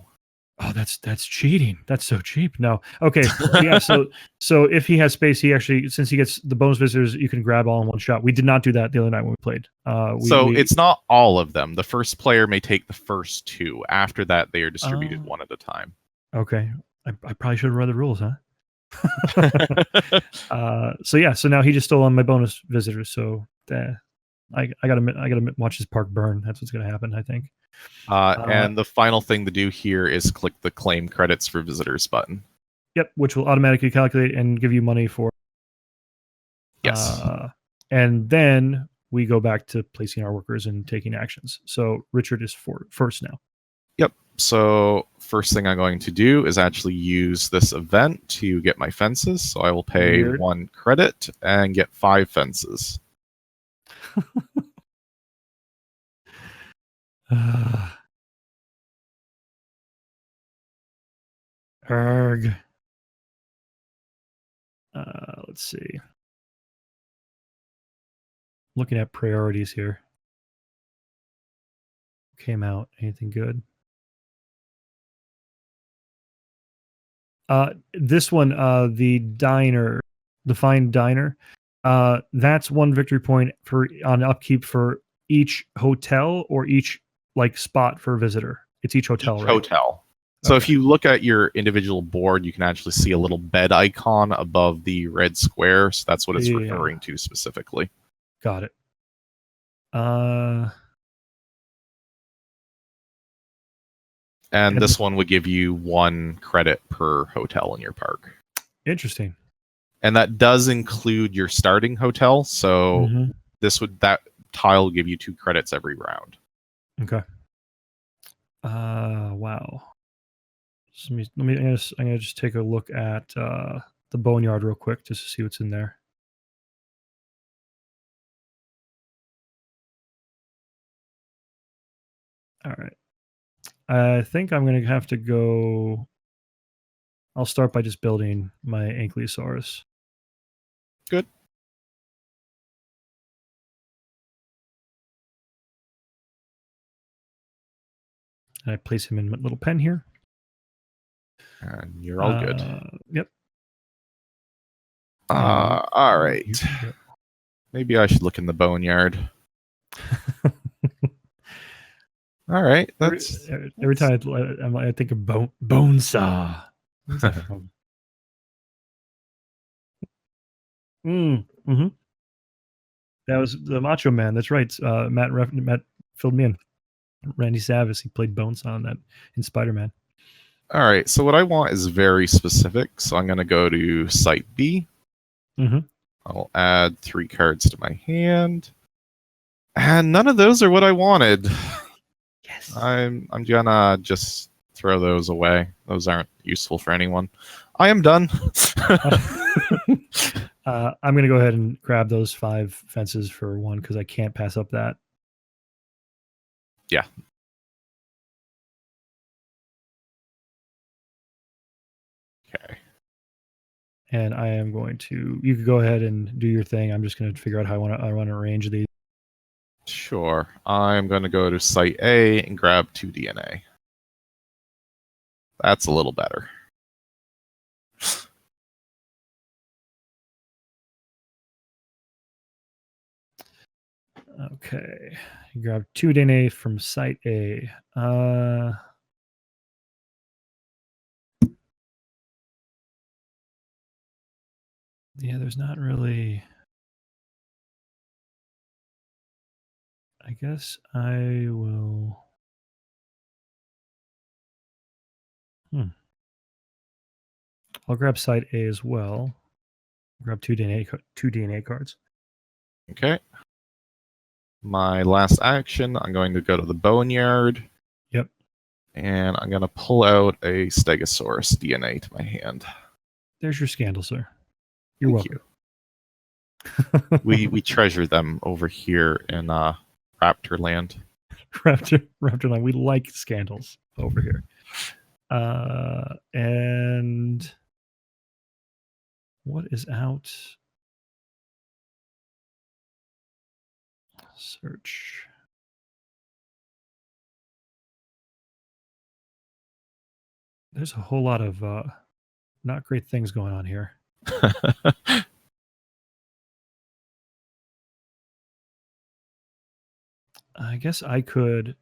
Oh, that's cheating. That's so cheap. No. Okay. Yeah. So if he has space, he actually, since he gets the bonus visitors, you can grab all in one shot. We did not do that the other night when we played. It's not all of them. The first player may take the first 2. After that, they are distributed one at a time. Okay. I probably should have read the rules, huh? So now he just stole on my bonus visitors. So I gotta watch his park burn. That's what's gonna happen, I think. And the final thing to do here is click the claim credits for visitors button. Yep, which will automatically calculate and give you money for. Yes. And then we go back to placing our workers and taking actions. So Richard is first now. Yep. So first thing I'm going to do is actually use this event to get my fences. So I will pay 1 credit and get 5 fences. Erg. Let's see. Looking at priorities here. Came out. Anything good? This one, the fine diner. That's 1 victory point on upkeep for each hotel or each spot for a visitor. It's each hotel, right? Hotel. So if you look at your individual board, you can actually see a little bed icon above the red square. So that's what it's referring to specifically. Got it. And this one would give you 1 credit per hotel in your park. Interesting. And that does include your starting hotel. So that tile will give you 2 credits every round. Okay. Wow. So I'm gonna just take a look at the boneyard real quick just to see what's in there. All right. I think I'm gonna have to go. I'll start by just building my Ankylosaurus. Good. And I place him in my little pen here. And you're all good. Yep. All right. Maybe I should look in the boneyard. All right. That's every time I think of bone saw. Mm-hmm. That was the Macho Man. That's right. Matt filled me in. Randy Savage. He played Bonesaw in Spider-Man. All right. So what I want is very specific. So I'm going to go to Site B. I'll add 3 cards to my hand, and none of those are what I wanted. Yes. I'm gonna just throw those away. Those aren't useful for anyone. I am done. I'm going to go ahead and grab those 5 fences for 1 because I can't pass up that. Yeah. Okay. And I am going to. You could go ahead and do your thing. I'm just going to figure out how I want to arrange these. Sure. I'm going to go to Site A and grab 2 DNA. That's a little better. Okay. You grab 2 DNA from Site A. Yeah, there's not really. I guess I will. I'll grab Site A as well. Grab 2 DNA cards. Okay. My last action, I'm going to go to the Boneyard. Yep. And I'm going to pull out a Stegosaurus DNA to my hand. There's your scandal, sir. You're Thank welcome. We treasure them over here in Raptor Land. Raptorland. We like scandals over here. And what is out? Search. There's a whole lot of not great things going on here. I guess I could.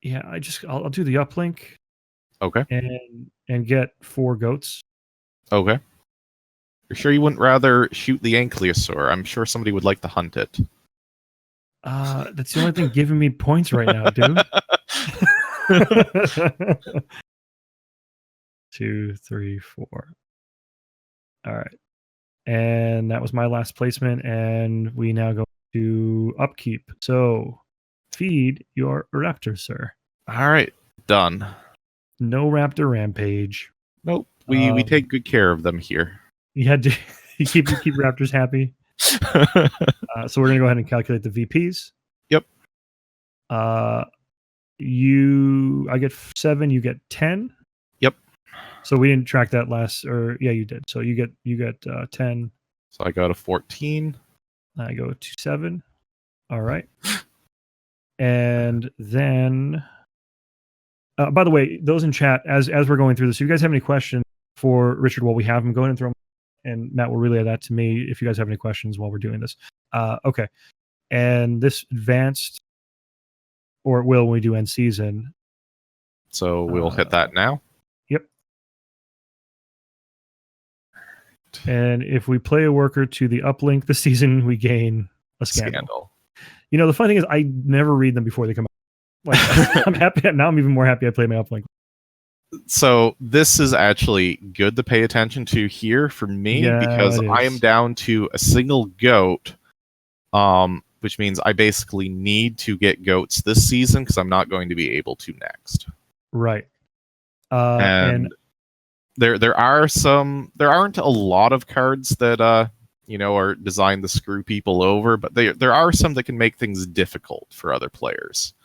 Yeah, I'll do the uplink. Okay. And get 4 goats. Okay. You're sure you wouldn't rather shoot the Ankylosaur? I'm sure somebody would like to hunt it. That's the only thing giving me points right now, dude. 2, 3, 4. All right. And that was my last placement. And we now go to upkeep. So feed your raptor, sir. All right. Done. No raptor rampage. Nope. We take good care of them here. You had to you keep raptors happy. So we're gonna go ahead and calculate the VPs. Yep. I get 7, you get 10. Yep. So we didn't track that last, or yeah, you did. So you get 10. So I go to 14. I go to 7. All right. And then, by the way, those in chat, as we're going through this, if you guys have any questions for Richard while we have him, go ahead and throw them, and Matt will relay that to me if you guys have any questions while we're doing this. Okay. And this advanced, or it will when we do end season. So we'll hit that now. Yep. And if we play a worker to the uplink this season, we gain a scandal. You know, the funny thing is I never read them before they come out. Like, I'm happy. Now I'm even more happy I play my uplink. So this is actually good to pay attention to here for me, because I am down to a single goat, which means I basically need to get goats this season because I'm not going to be able to next. Right. And there aren't a lot of cards that are designed to screw people over, but there are some that can make things difficult for other players.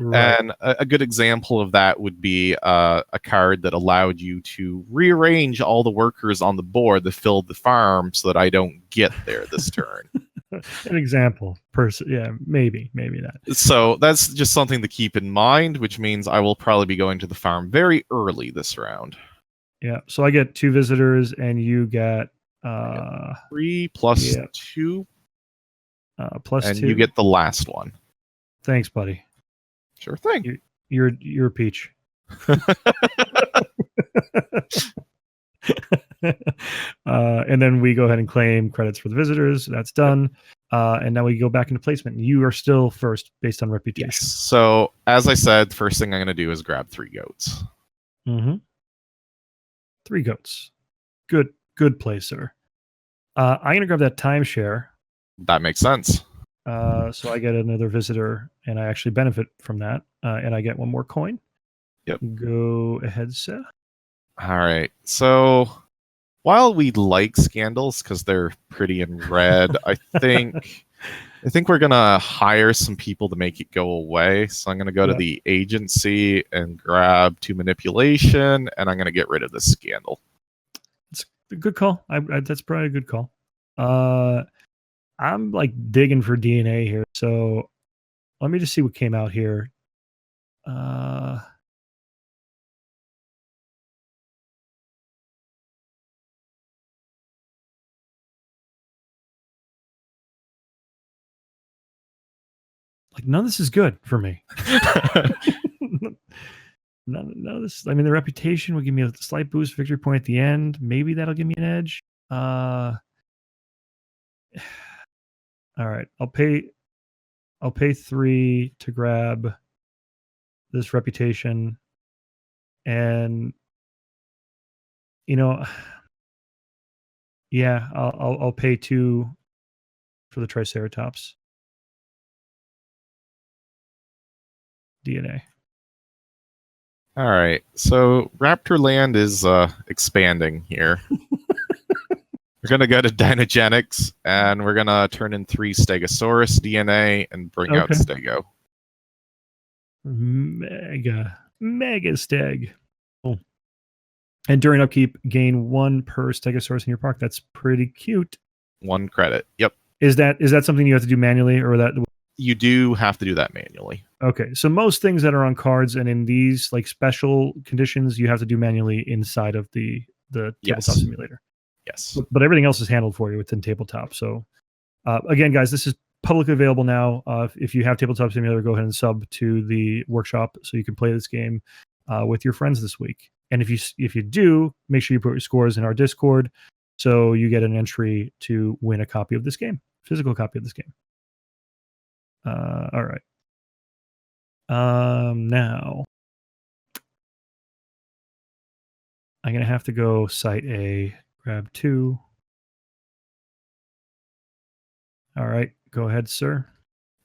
Right. And a good example of that would be a card that allowed you to rearrange all the workers on the board that filled the farm so that I don't get there this turn. An example. Yeah, maybe that. So that's just something to keep in mind, which means I will probably be going to the farm very early this round. Yeah, so I get 2 visitors, and you get 3 plus 2. Plus and 2. You get the last one. Thanks, buddy. Sure thing. You're a peach. And then we go ahead and claim credits for the visitors. That's done. And now we go back into placement. You are still first based on reputation. Yes. So as I said, the first thing I'm going to do is grab 3 goats. Mm-hmm. 3 goats. Good play, sir. I'm going to grab that timeshare. That makes sense. So I get another visitor, and I actually benefit from that, and I get one more coin. Yep. Go ahead, Seth. All right. So while we like scandals because they're pretty and red, I think we're gonna hire some people to make it go away. So I'm gonna go to the agency and grab 2 manipulation, and I'm gonna get rid of the scandal. It's a good call. That's probably a good call. I'm like digging for DNA here, so let me just see what came out here. Like none of this is good for me. None of this. I mean, the reputation will give me a slight boost, victory point at the end. Maybe that'll give me an edge. All right, I'll pay 3 to grab this reputation, and yeah, I'll pay 2 for the Triceratops DNA. All right, so Raptor Land is expanding here. We're going to go to DinoGenics, and we're going to turn in 3 Stegosaurus DNA and bring out Stego. Mega Steg. Oh. And during upkeep, gain 1 per Stegosaurus in your park. That's pretty cute. 1 credit. Yep. Is that something you have to do manually, or that you do have to do that manually? Okay, so most things that are on cards and in these like special conditions, you have to do manually inside of the tabletop simulator. Yes. But everything else is handled for you within tabletop. So again, guys, this is publicly available now. If you have tabletop simulator, go ahead and sub to the workshop so you can play this game with your friends this week. And if you do, make sure you put your scores in our Discord so you get an entry to win a copy of this game, physical copy of this game. All right. Now I'm gonna have to go site A, grab 2. All right, go ahead, sir.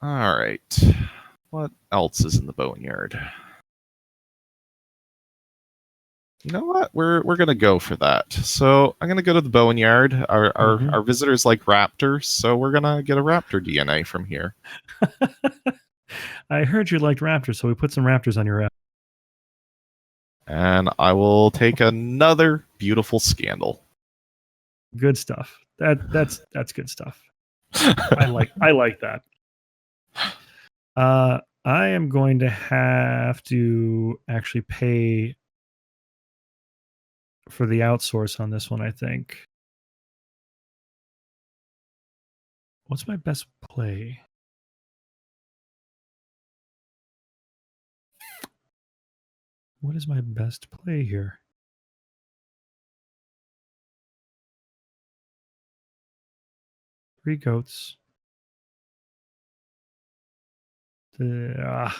All right. What else is in the boneyard? You know what? We're gonna go for that. So I'm gonna go to the boneyard. Our visitors like raptors, so we're gonna get a raptor DNA from here. I heard you liked raptors, so we put some raptors on your app. And I will take another beautiful scandal. Good stuff. That's good stuff. I like that. I am going to have to actually pay for the outsource on this one, I think. What's my best play? What is my best play here? Three goats. Yeah,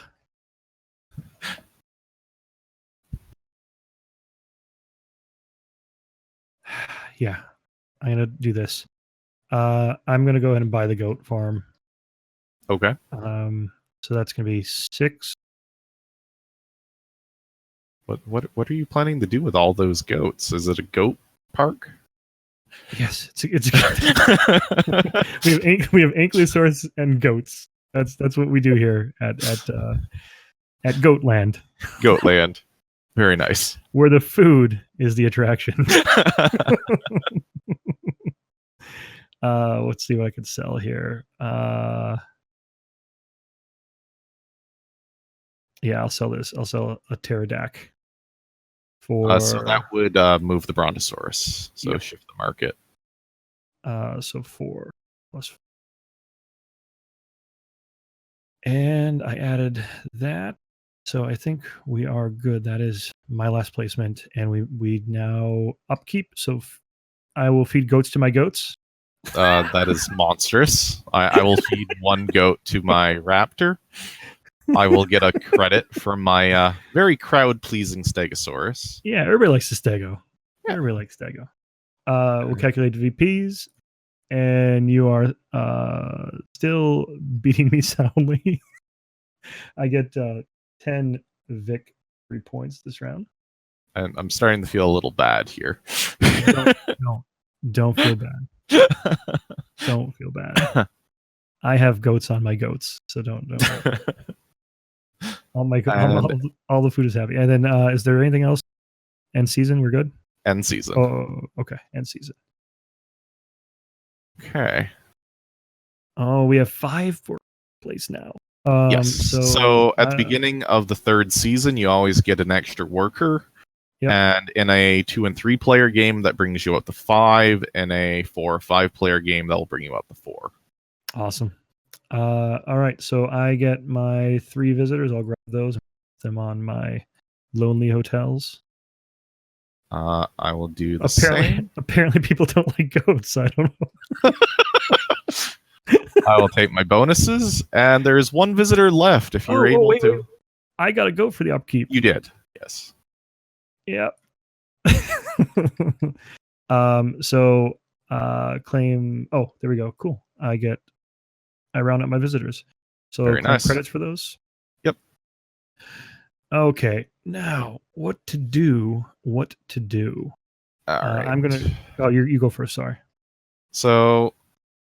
I'm gonna do this. I'm gonna go ahead and buy the goat farm. Okay. So that's gonna be 6. What are you planning to do with all those goats? Is it a goat park? Yes, it's we have Ankylosaurus and goats. That's what we do here at Goatland. Goatland. Very nice. Where the food is the attraction. Let's see what I can sell here. Yeah, I'll sell this. I'll sell a pterodac for. So that would move the brontosaurus. So shift the market. So 4 plus. And I added that. So I think we are good. That is my last placement, and we now upkeep. So I will feed goats to my goats. That is monstrous. I will feed 1 goat to my raptor. I will get a credit from my very crowd-pleasing Stegosaurus. Yeah, everybody likes the Stego. Yeah. Everybody likes Stego. We'll calculate VPs, and you are still beating me soundly. I get 10 victory points this round. And I'm starting to feel a little bad here. Don't feel bad. Don't feel bad. I have goats on my goats, so don't. All the food is happy. And then, is there anything else? End season, we're good. End season. Oh, okay. End season. Okay. Oh, we have 5 for place now. Yes. So at the uh, beginning of the 3rd season, you always get an extra worker. Yep. And in a 2 and 3 player game, that brings you up to 5. In a 4 or 5 player game, that will bring you up to 4. Awesome. All right. So I get my 3 visitors. I'll grab those and put them on my lonely hotels. I will do the same. Apparently, people don't like goats. I don't know. I will take my bonuses, and there's 1 visitor left. If you're able to, wait. I got to go for the upkeep. You did, yes. Yep. So claim. Oh, there we go. Cool. I round up my visitors. So Very nice. Credits for those. Yep. Okay. Now, what to do? All right. I'm gonna. Oh, you go first. Sorry. So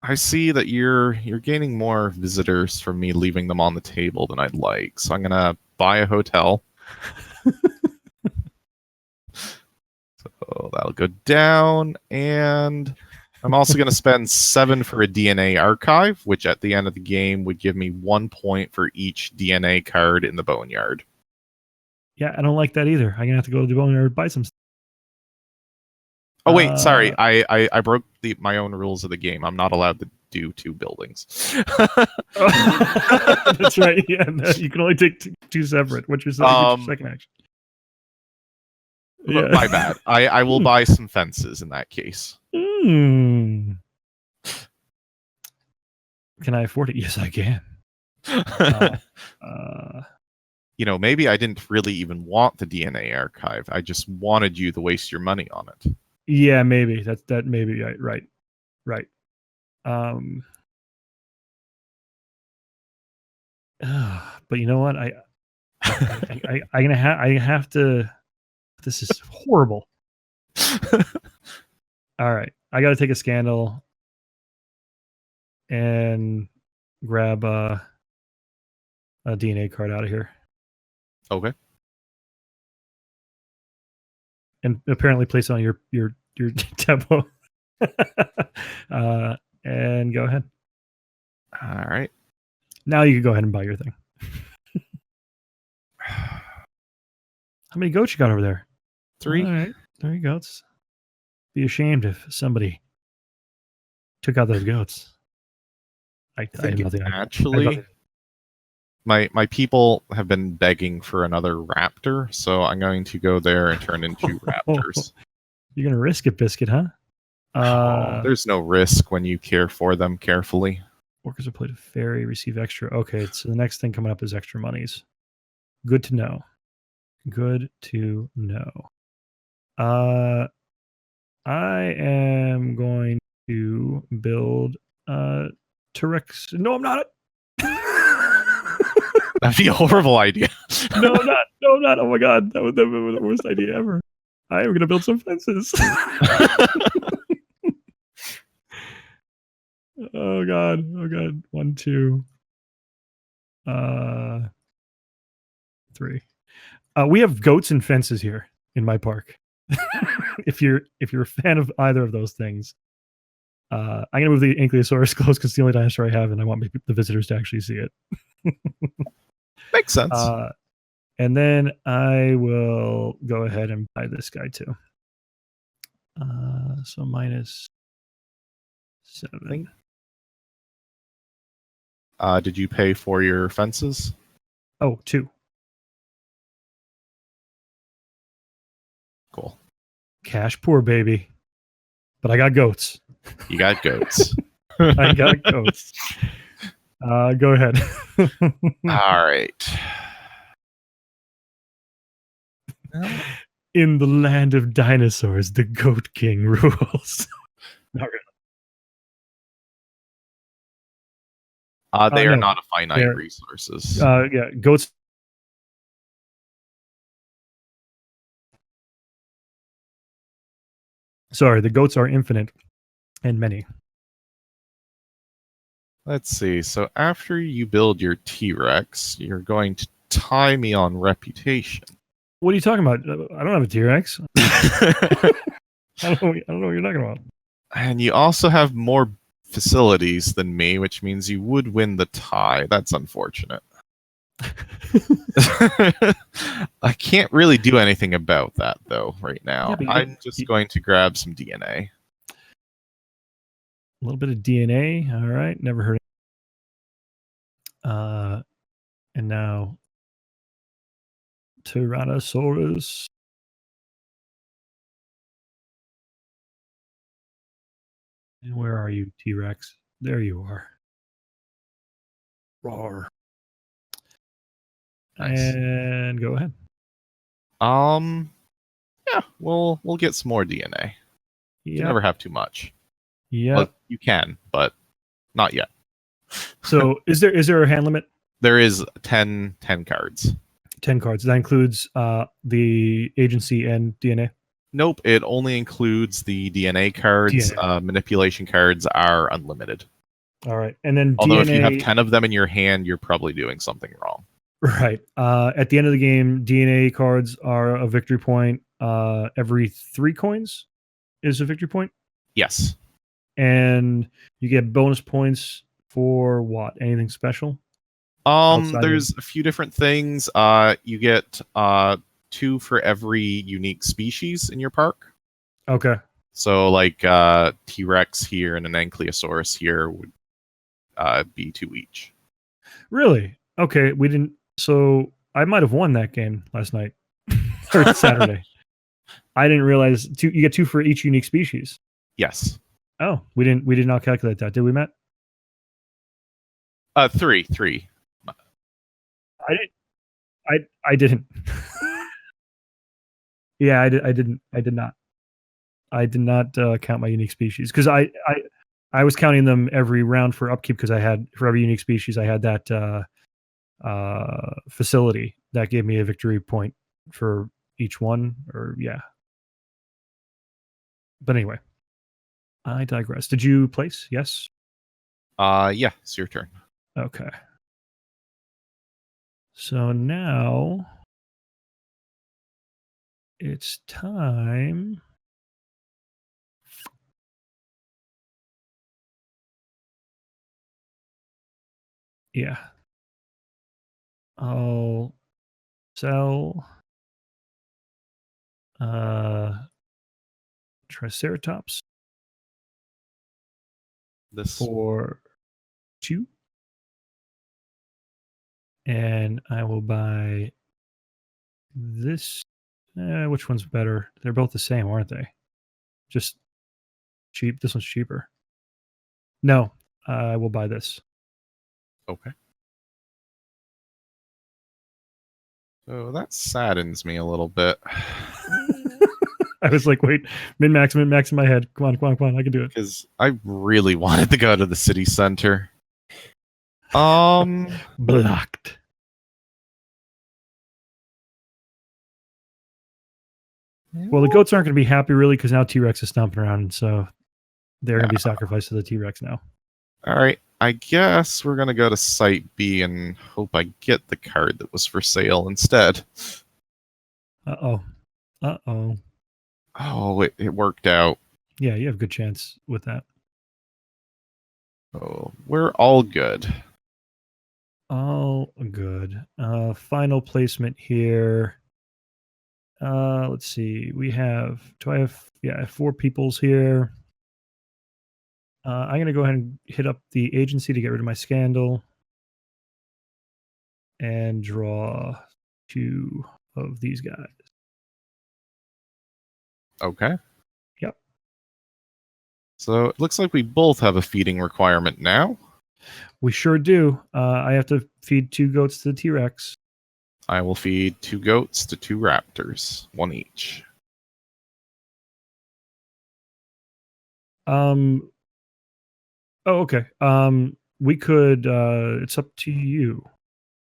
I see that you're gaining more visitors from me leaving them on the table than I'd like. So I'm gonna buy a hotel. So that'll go down, and I'm also going to spend 7 for a DNA archive, which at the end of the game would give me 1 point for each DNA card in the boneyard. Yeah, I don't like that either. I'm gonna have to go to the boneyard and buy some stuff. Oh wait, sorry. I broke my own rules of the game. I'm not allowed to do 2 buildings. That's right. Yeah, no, you can only take 2 separate. What's your second action? Yeah. My bad. I will buy some fences in that case. Can I afford it? Yes, I can. Maybe I didn't really even want the DNA archive. I just wanted you to waste your money on it. Yeah, maybe that maybe right. But you know what? I have to. This is horrible. All right, I got to take a scandal and grab a DNA card out of here. Okay. And apparently place it on your depot. And go ahead. All right. Now you can go ahead and buy your thing. How many goats you got over there? 3. All right. There you go. Be ashamed if somebody took out those goats. I have nothing. Actually, my people have been begging for another raptor, so I'm going to go there and turn into raptors. You're going to risk it, Biscuit, huh? There's no risk when you care for them carefully. Workers are played a fairy, receive extra. Okay, so the next thing coming up is extra monies. Good to know. Good to know. I am going to build T-Rex. No, I'm not. That'd be a horrible idea. No, I'm not. Oh my god, that would be the worst idea ever. I am going to build some fences. Oh god. 1, 2, 3. We have goats and fences here in my park. If you're a fan of either of those things, I'm gonna move the Ankylosaurus close because it's the only dinosaur I have, and I want the visitors to actually see it. Makes sense. And then I will go ahead and buy this guy too. So -7. Did you pay for your fences? Oh, 2. Cool. Cash poor, baby. But I got goats. You got goats. I got goats. Go ahead. All right. In the land of dinosaurs, the Goat King rules. Not really. They are No, not a finite they're- resources. Yeah, goats. Sorry, the goats are infinite and many. Let's see. So after you build your T-Rex, you're going to tie me on reputation. What are you talking about? I don't have a T-Rex. I don't know what you're talking about. And you also have more facilities than me, which means you would win the tie. That's unfortunate. I can't really do anything about that, though, right now. Yeah, I'm just going to grab some DNA. A little bit of DNA. All right. Never heard of. And now Tyrannosaurus. And where are you, T-Rex? There you are. Roar. Nice. And go ahead. Yeah, we'll get some more DNA. You can never have too much. Yeah. Well, you can, but not yet. So is there a hand limit? There is 10 cards. 10 cards. That includes the agency and DNA. Nope, it only includes the DNA cards. DNA. Manipulation cards are unlimited. All right. And then Although DNA, if you have 10 of them in your hand, you're probably doing something wrong. Right. At the end of the game, DNA cards are a victory point. Every 3 coins is a victory point. Yes. And you get bonus points for what? Anything special? There's a few different things. You get 2 for every unique species in your park. Okay. So like T-Rex here and an Ankylosaurus here would be 2 each. Really? Okay. We didn't. So I might have won that game last night or Saturday. I didn't realize you get 2 for each unique species. Yes. Oh, we did not calculate that, did we, Matt? 3. I didn't. Yeah, I did not. I did not count my unique species because I was counting them every round for upkeep because I had for every unique species I had that facility that gave me a victory point for each one. But anyway, I digress. Did you place? Yes. Yeah, it's your turn. Okay. So now it's time. Yeah. I'll sell Triceratops This for 2. And I will buy this. Which one's better? They're both the same, aren't they? Just cheap. This one's cheaper. No, I will buy this. Okay. So that saddens me a little bit. I was like, wait, min-max in my head. Come on. I can do it. Because I really wanted to go to the city center. Blocked. Well, the goats aren't going to be happy, really, because now T-Rex is stomping around, so they're going to be sacrificed to the T-Rex now. All right. I guess we're going to go to Site B and hope I get the card that was for sale instead. Uh-oh. Oh, it worked out. Yeah, you have a good chance with that. Oh, we're all good. All good. Final placement here. Let's see. I have 4 peoples here. I'm going to go ahead and hit up the agency to get rid of my scandal. And draw 2 of these guys. Okay. Yep. So it looks like we both have a feeding requirement now. We sure do. I have to feed 2 goats to the T-Rex. I will feed 2 goats to 2 raptors, 1 each. Oh, okay. we could. It's up to you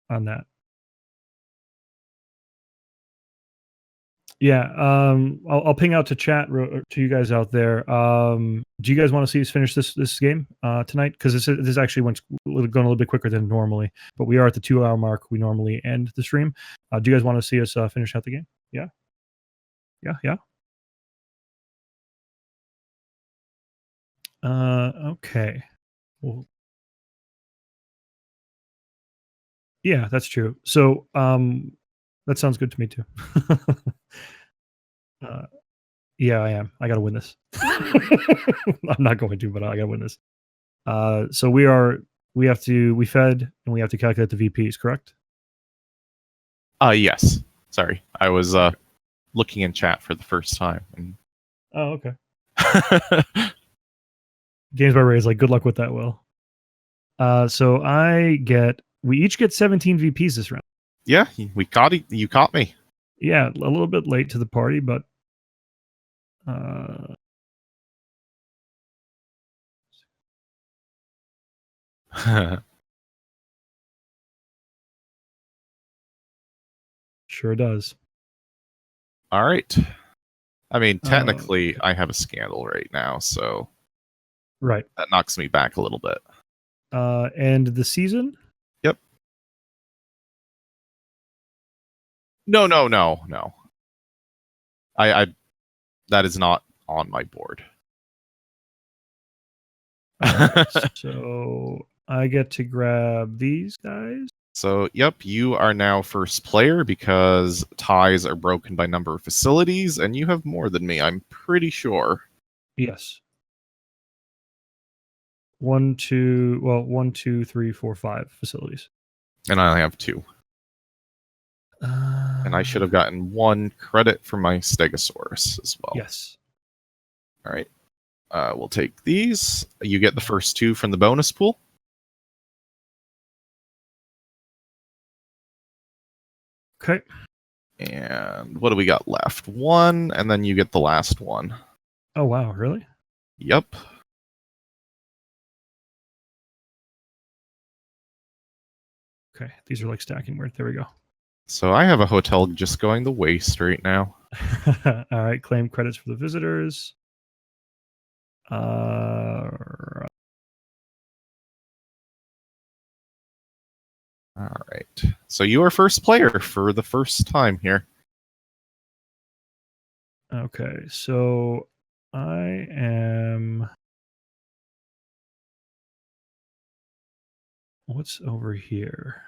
on that. Yeah, I'll ping out to chat to you guys out there. Do you guys want to see us finish this game tonight? Because this actually went going a little bit quicker than normally, but we are at the 2-hour mark. We normally end the stream. Do you guys want to see us finish out the game? Yeah, yeah. Okay. Well, yeah, that's true. So, that sounds good to me too. Yeah, I am. I got to win this. I'm not going to, but I got to win this. So we fed and we have to calculate the VPs, correct? Yes. Sorry, I was looking in chat for the first time. Oh, okay. Games by Ray is like, good luck with that, Will. So we each get 17 VPs this round. Yeah, we caught it. You caught me. Yeah, a little bit late to the party, but sure does. All right. I mean, technically, I have a scandal right now, so right, that knocks me back a little bit. And the season? Yep. No. I that is not on my board. So I get to grab these guys. So, yep, you are now first player because ties are broken by number of facilities, and you have more than me, I'm pretty sure. Yes. 1, 2, 3, 4, 5 facilities. And I only have 2. And I should have gotten 1 credit for my Stegosaurus as well. Yes. All right. We'll take these. You get the first 2 from the bonus pool. Okay. And what do we got left? 1, and then you get the last 1. Oh, wow. Really? Yep. Okay. These are like stacking weird. There we go. So I have a hotel just going to waste right now. All right. Claim credits for the visitors. All right. So you are first player for the first time here. Okay. So I am. What's over here?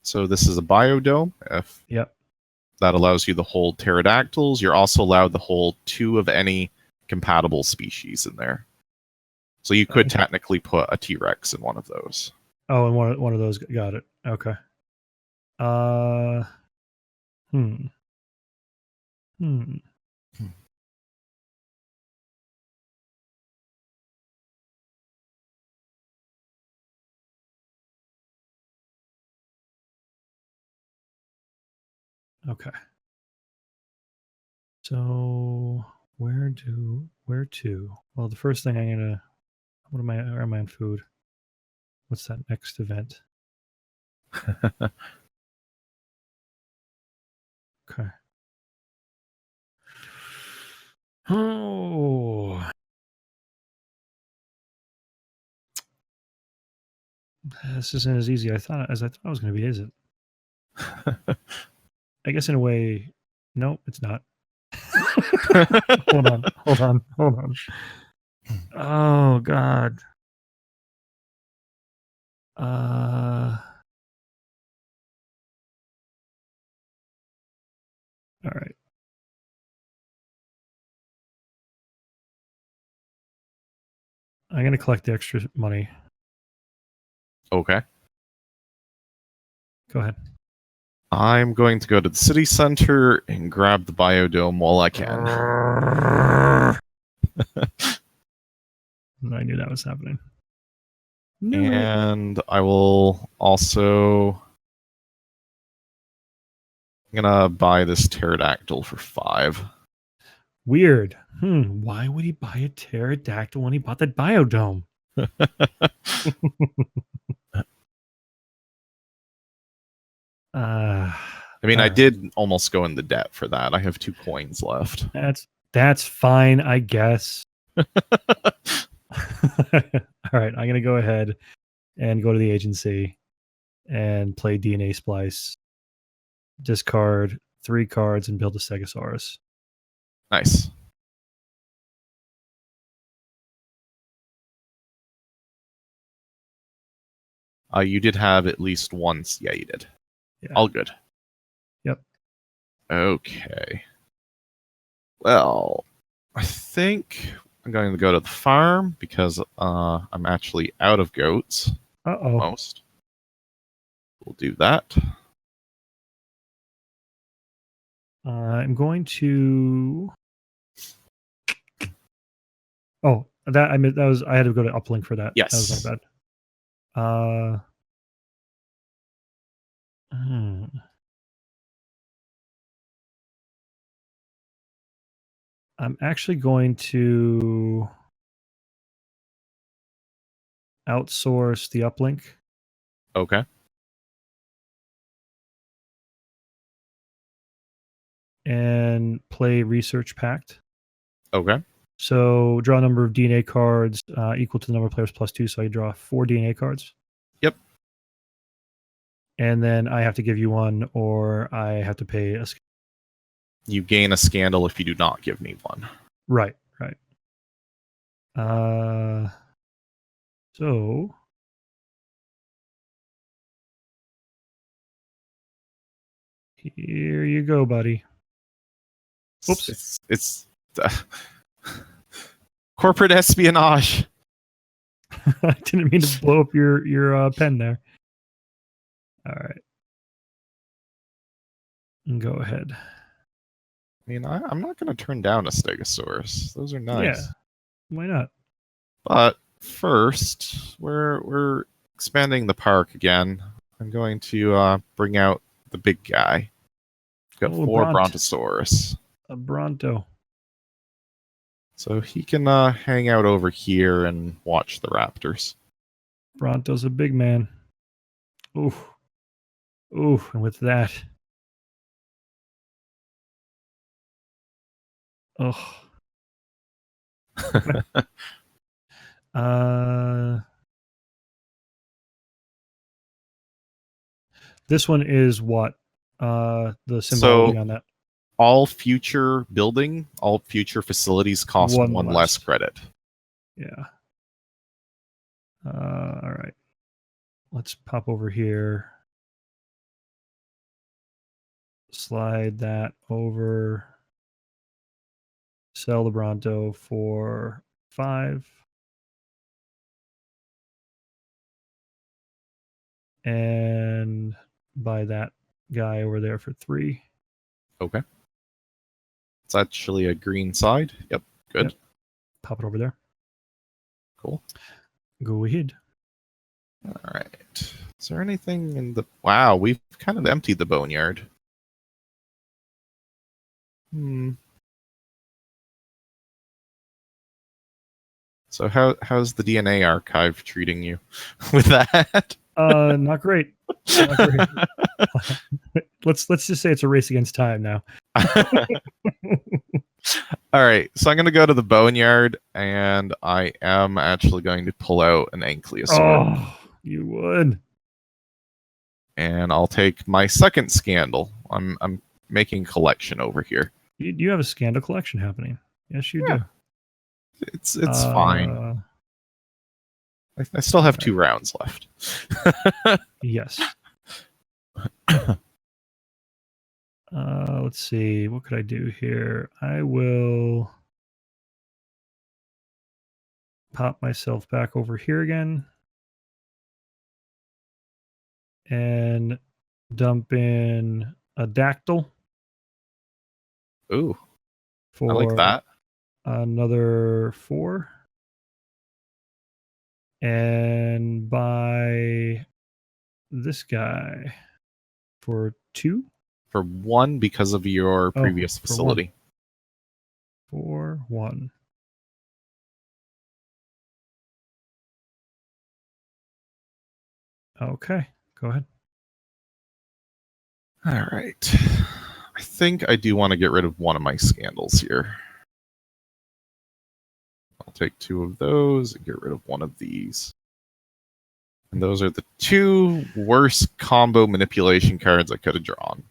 So this is a biodome. Yep. That allows you to hold pterodactyls. You're also allowed to hold 2 of any compatible species in there. So you could technically put a T-Rex in one of those. Oh, and one of those, got it. Okay. Okay. So where to? Well, the first thing I'm gonna. Where am I on food? What's that next event? Okay. Oh. This isn't as easy as I thought it was going to be, is it? I guess in a way, no, it's not. Hold on. Oh God. All right. I'm going to collect the extra money. Okay. Go ahead. I'm going to go to the city center and grab the biodome while I can. I knew that was happening. And I will also... I'm gonna buy this pterodactyl for 5. Weird. Why would he buy a pterodactyl when he bought that biodome? I mean, I alright. did almost go into debt for that. I have 2 coins left. That's fine, I guess. All right, I'm gonna go ahead and go to the agency and play DNA Splice, discard 3 cards, and build a Stegosaurus. Nice. You did have at least once. Yeah, you did. Yeah. All good. Yep. Okay. Well, I think I'm going to go to the farm because I'm actually out of goats. Uh-oh. Almost. We'll do that. I'm going to. Oh, that I mean that was I had to go to uplink for that. Yes. That was my bad. I'm actually going to outsource the uplink Okay. and play Research Pact. Okay. So draw a number of DNA cards equal to the number of players plus 2. So I draw 4 DNA cards. Yep. And then I have to give you one, or I have to pay a. You gain a scandal if you do not give me one. Right. So here you go, buddy. Oops. It's corporate espionage. I didn't mean to blow up your pen there. All right. Go ahead. I mean, I'm not going to turn down a Stegosaurus. Those are nice. Yeah. Why not? But first, we're expanding the park again. I'm going to bring out the big guy. Got 4 Brontosaurus. A Bronto. So he can hang out over here and watch the raptors. Bronto's a big man. Ooh. And with that. Oh. This one is what? The symbology on that. All future facilities cost 1 less credit. Yeah. All right. Let's pop over here. Slide that over. Sell the Bronto for 5. And buy that guy over there for 3. Okay. It's actually a green side. Yep. Good. Yep. Pop it over there. Cool. Go ahead. All right. Is there anything in the... Wow, we've kind of emptied the boneyard. So how's the DNA archive treating you with that? Not great. Let's just say it's a race against time now. All right, so I'm going to go to the boneyard, and I am actually going to pull out an Ankylosaurus. Oh, you would. And I'll take my second scandal. I'm making a collection over here. You have a scandal collection happening. Yes, you do. It's fine. I still have 2 rounds left. Yes. Let's see. What could I do here? I will pop myself back over here again and dump in a dactyl. Ooh, for I like that. Another 4. And buy this guy for 2. For 1 because of your previous facility. For 1. Okay, go ahead. All right. I think I do want to get rid of one of my scandals here. I'll take 2 of those and get rid of one of these. And those are the 2 worst combo manipulation cards I could have drawn.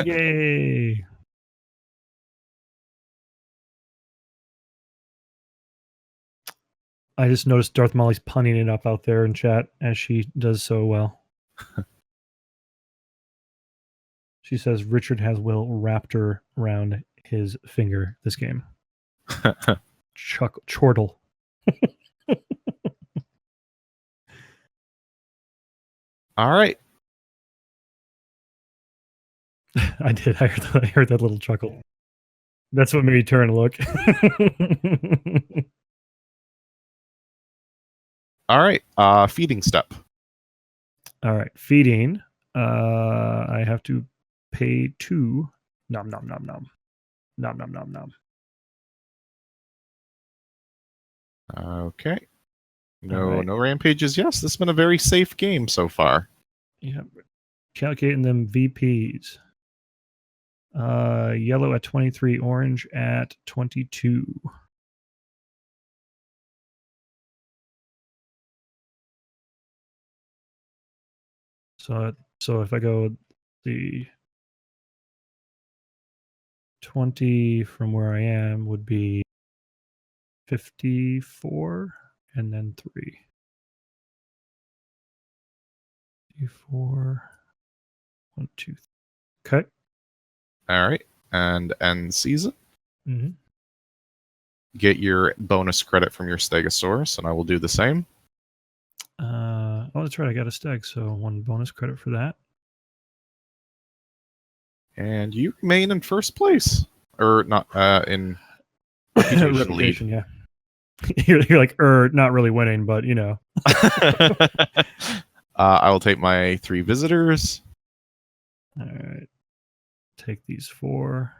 Yay! I just noticed Darth Molly's punning it up out there in chat as she does so well. She says Richard has Will wrapped around his finger this game. Chortle. All right. I did. I heard that little chuckle. That's what made me turn and look. All right. Feeding step. All right. Feeding. I have to pay 2. Nom nom nom nom. Nom nom nom nom. Okay. No rampages. Yes, this has been a very safe game so far. Yeah. Calculating them VPs. Yellow at 23, orange at 22. So if I go the 20 from where I am would be 54 and then 3. 54. 1, 2, 3. Okay. All right. And end season. Mm-hmm. Get your bonus credit from your Stegosaurus, and I will do the same. Oh, that's right. I got a steg, so 1 bonus credit for that. And you remain in first place. Or not in reputation lead. Yeah. You're like, not really winning, but you know. I will take my 3 visitors. All right. Take these 4.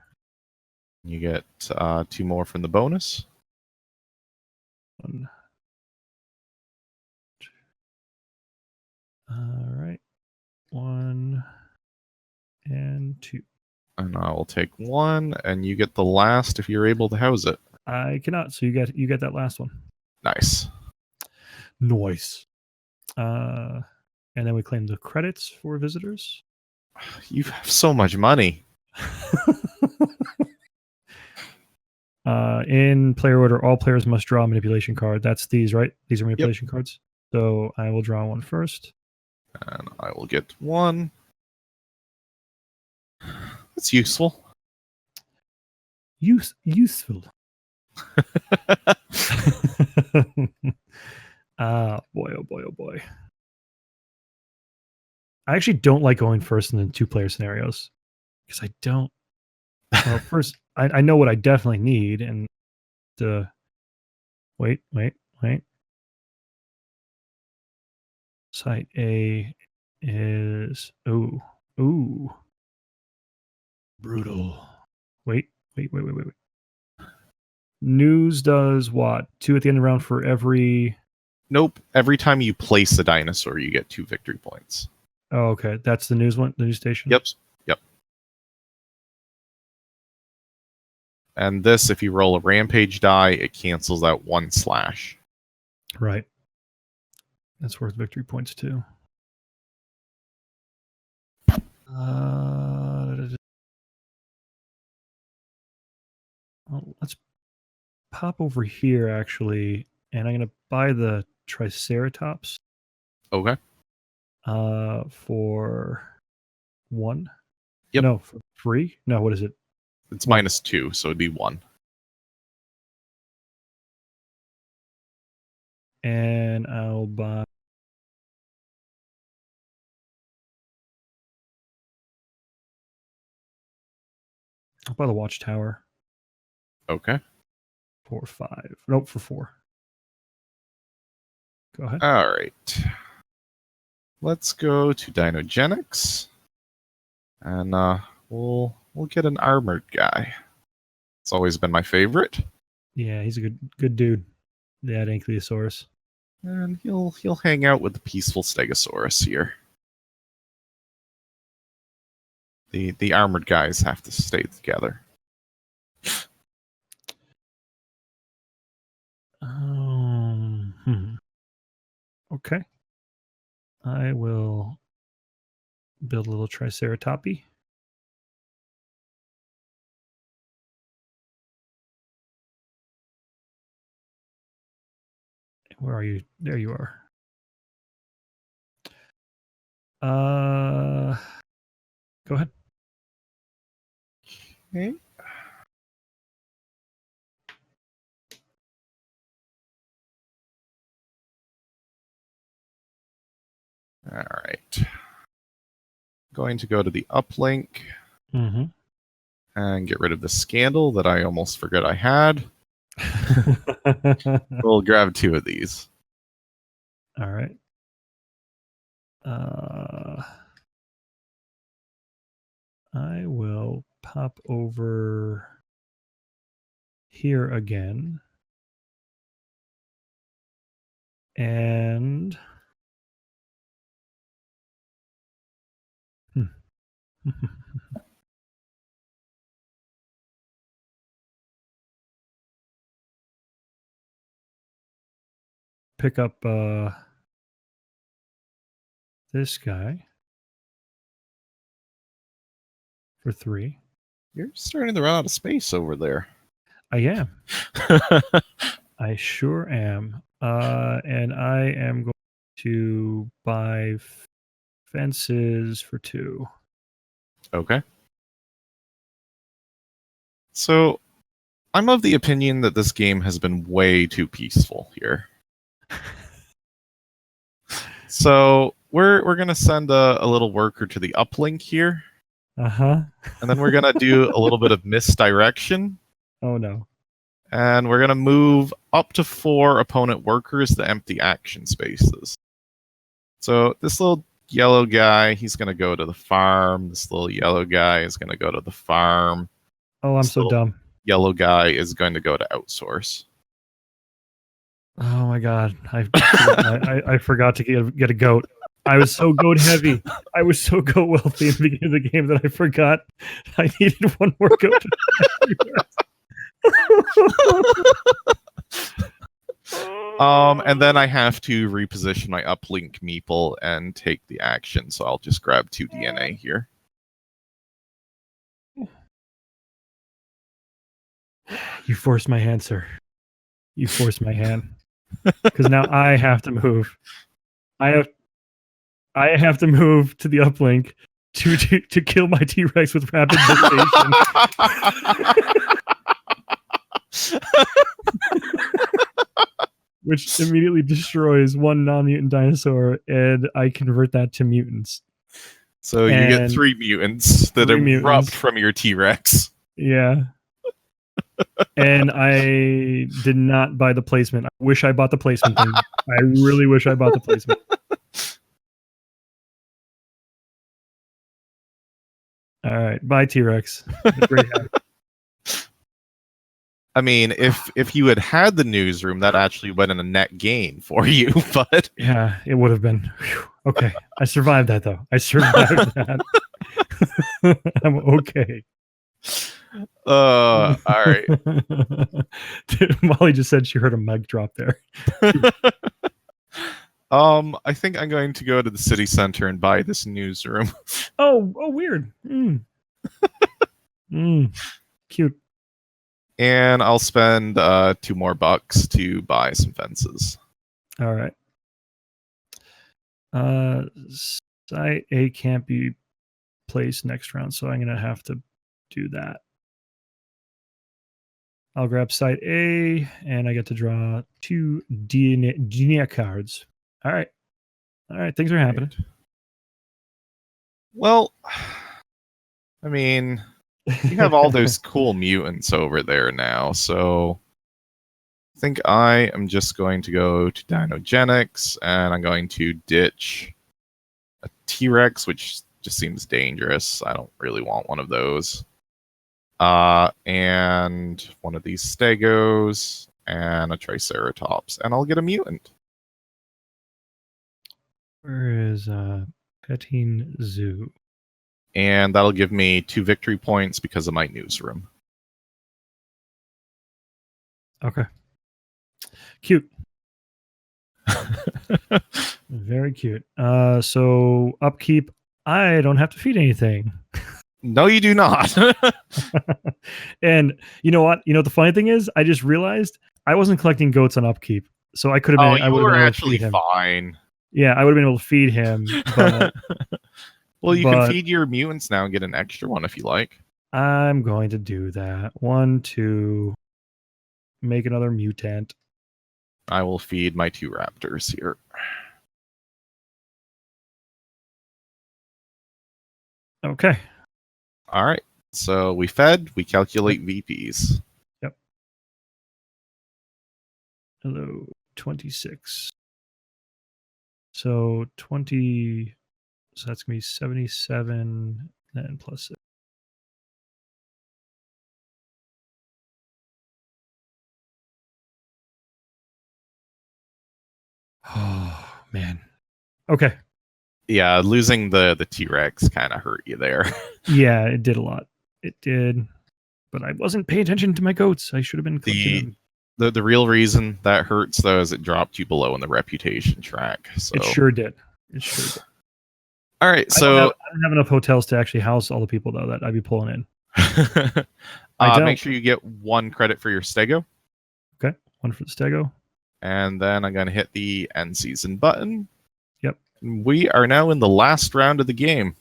You get 2 more from the bonus. 1. All right. 1 and 2. And I will take 1, and you get the last if you're able to house it. I cannot, so you get that last one. Nice. Nice. And then we claim the credits for visitors. You have so much money. In player order, all players must draw a manipulation card. That's these, right? These are manipulation cards. So I will draw 1 first. And I will get 1. That's useful. Useful. Boy, oh boy, oh boy. I actually don't like going first in the 2-player scenarios because I don't. Well, first, I know what I definitely need, and wait. Site A is ooh, brutal. Wait. News does what? 2 at the end of the round for every. Nope. Every time you place a dinosaur, you get 2 victory points. Oh, okay. That's the news one, the news station? Yep. And this, if you roll a rampage die, it cancels out 1 slash. Right. That's worth victory points too. Well, let's pop over here actually, and I'm gonna buy the Triceratops. Okay. For 1. Yep. No, for 3. No, what is it? It's -2, so it'd be 1. And I'll buy. I'll buy the Watchtower. Okay. For 5. Nope, for 4. Go ahead. All right. Let's go to DinoGenics, and we'll get an armored guy. It's always been my favorite. Yeah, he's a good dude. That Ankylosaurus. And he'll hang out with the peaceful Stegosaurus here. The armored guys have to stay together. Okay. I will build a little Triceratopy. Where are you? There you are. Go ahead. Okay. All right. Going to go to the uplink and get rid of the scandal that I almost forgot I had. We'll grab 2 of these. All right. I will pop over here again. And pick up this guy for 3. You're starting to run out of space over there. I am. I sure am. And I am going to buy fences for 2. Okay. So, I'm of the opinion that this game has been way too peaceful here. So, we're going to send a little worker to the uplink here. And then we're going to do a little bit of misdirection. Oh, no. And we're going to move up to 4 opponent workers to empty action spaces. So, this little yellow guy, he's going to go to the farm. This little yellow guy is going to go to the farm. Oh, I'm so dumb. Yellow guy is going to go to outsource. Oh my god! I forgot to get a goat. I was so goat heavy. I was so goat wealthy in the beginning of the game that I forgot I needed 1 more goat. And then I have to reposition my uplink meeple and take the action. So I'll just grab 2 DNA here. You forced my hand, sir. You forced my hand. Because now I have to move. I have to move to the uplink to kill my T-Rex with rapid dictation. Which immediately destroys 1 non-mutant dinosaur, and I convert that to mutants. So you get 3 mutants that erupt from your T-Rex. Yeah. And I did not buy the placement. I wish I bought the placement thing. I really wish I bought the placement. All right, bye T-Rex. I mean, if you had the newsroom, that actually went in a net gain for you, but yeah, it would have been. Whew. Okay, I survived that though. I survived that. I'm okay. All right. Molly just said she heard a mic drop there. I think I'm going to go to the city center and buy this newsroom. Oh, weird. Cute. And I'll spend 2 more bucks to buy some fences. All right. Site A can't be placed next round, so I'm gonna have to do that. I'll grab site A, and I get to draw 2 DNA cards. All right, things are happening. Well, I mean, you have all those cool mutants over there now, so I think I am just going to go to DinoGenics, and I'm going to ditch a T-Rex, which just seems dangerous. I don't really want one of those. And one of these Stegos, and a Triceratops, and I'll get a mutant. Where is Petting Zoo? And that'll give me 2 victory points because of my newsroom. Okay. Cute. Very cute. So upkeep, I don't have to feed anything. No, you do not. And you know what? You know what the funny thing is? I just realized I wasn't collecting goats on upkeep. So I could have been I you would have were been able to actually feed him. fine. Yeah, I would have been able to feed him, but Well, you can but- feed your mutants now and get an extra one if you like. I'm going to do that. 1, 2, make another mutant. I will feed my 2 raptors here. Okay. All right. So we fed, we calculate VPs. Yep. Hello, 26. So 20, so that's going to be 77 and plus 6. Oh, man. Okay. Yeah, losing the T-Rex kind of hurt you there. Yeah, it did a lot. It did. But I wasn't paying attention to my goats. I should have been collecting them. The real reason that hurts though is it dropped you below in the reputation track. So It sure did. It sure did. all right, I so don't have enough hotels to actually house all the people though that I'd be pulling in. I don't. make sure you get 1 credit for your stego. Okay, 1 for the stego. And then I'm going to hit the end season button. Yep. We are now in the last round of the game.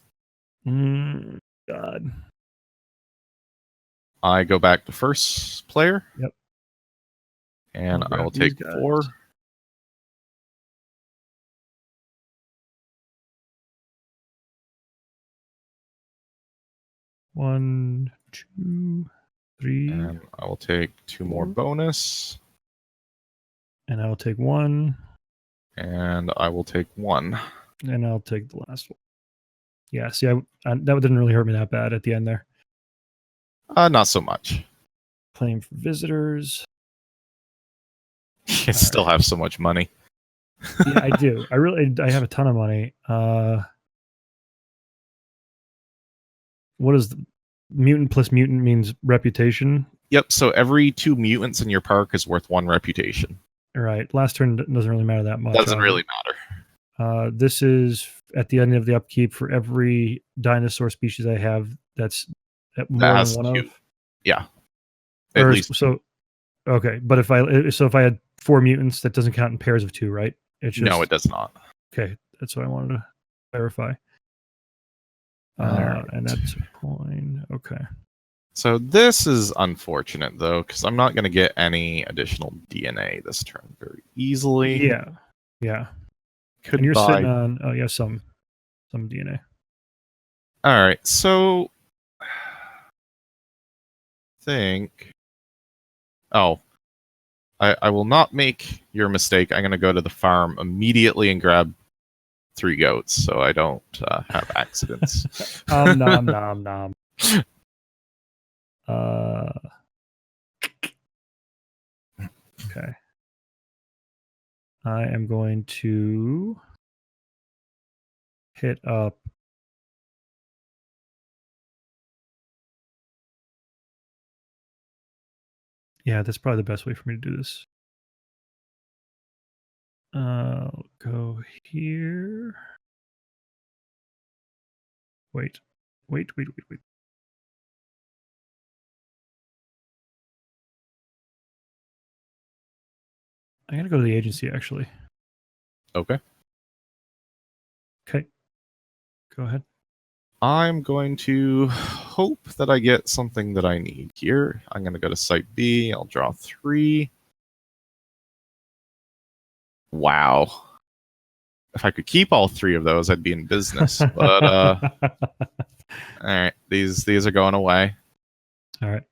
God. I go back to first player. Yep. And I'll I will grab these take guys. 4. 1, 2, 3. And I will take 2 more 4. bonus. And I will take 1. And I will take 1. And I'll take the last one. Yeah, see, that didn't really hurt me that bad at the end there. Not so much. Claim for visitors. You still have so much money. Yeah, I do. I have a ton of money. What is the mutant plus mutant means reputation? Yep, so every 2 mutants in your park is worth 1 reputation. Right. Last turn doesn't really matter that much. Doesn't really matter. This is at the end of the upkeep for every dinosaur species I have that's at more That than has 1 2. of. Yeah. At Or least. so. Okay, but if I had 4 mutants, that doesn't count in pairs of 2, right? It's just, No, it does not. Okay, that's what I wanted to clarify. Alright. And that's a coin. Okay. So this is unfortunate, though, because I'm not going to get any additional DNA this turn very easily. Yeah. Yeah. Could And you're buy... sitting on some DNA. All right, so think. Oh, I will not make your mistake. I'm going to go to the farm immediately and grab 3 goats so I don't have accidents. Nom nom. Okay. I am going to hit up. Yeah, that's probably the best way for me to do this. I'll go here. Wait. I gotta go to the agency, actually. Okay. Okay. Go ahead. I'm going to hope that I get something that I need here. I'm going to go to Site B. I'll draw 3. Wow. If I could keep all 3 of those, I'd be in business. But all right, these are going away. All right.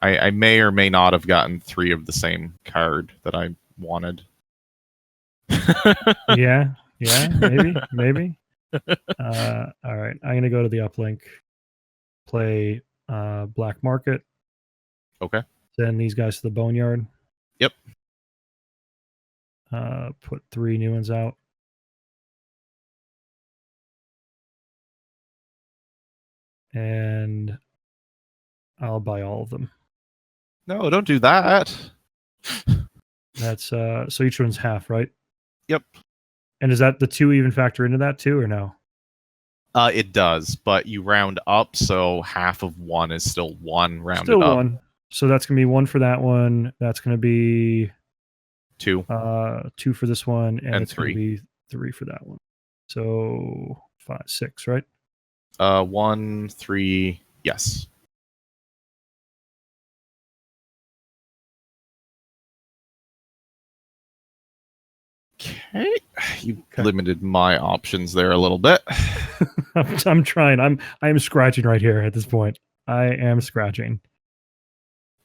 I may or may not have gotten 3 of the same card that I wanted. Yeah, maybe. All right. I'm gonna go to the uplink, play Black Market. Okay. Send these guys to the boneyard. Yep. Put 3 new ones out. and I'll buy all of them. No, don't do that. That's so each one's half, right? Yep. And is that the 2 even factor into that too, or no? It does, but you round up, so half of 1 is still 1 rounded Still up. 1. So that's gonna be 1 for that one. That's gonna be 2. 2 for this one, and it's 3. gonna be 3 for that one. So 5, 6, right? 1, 3, yes. Okay, you limited my options there a little bit. I'm trying. I am scratching right here at this point. I am scratching.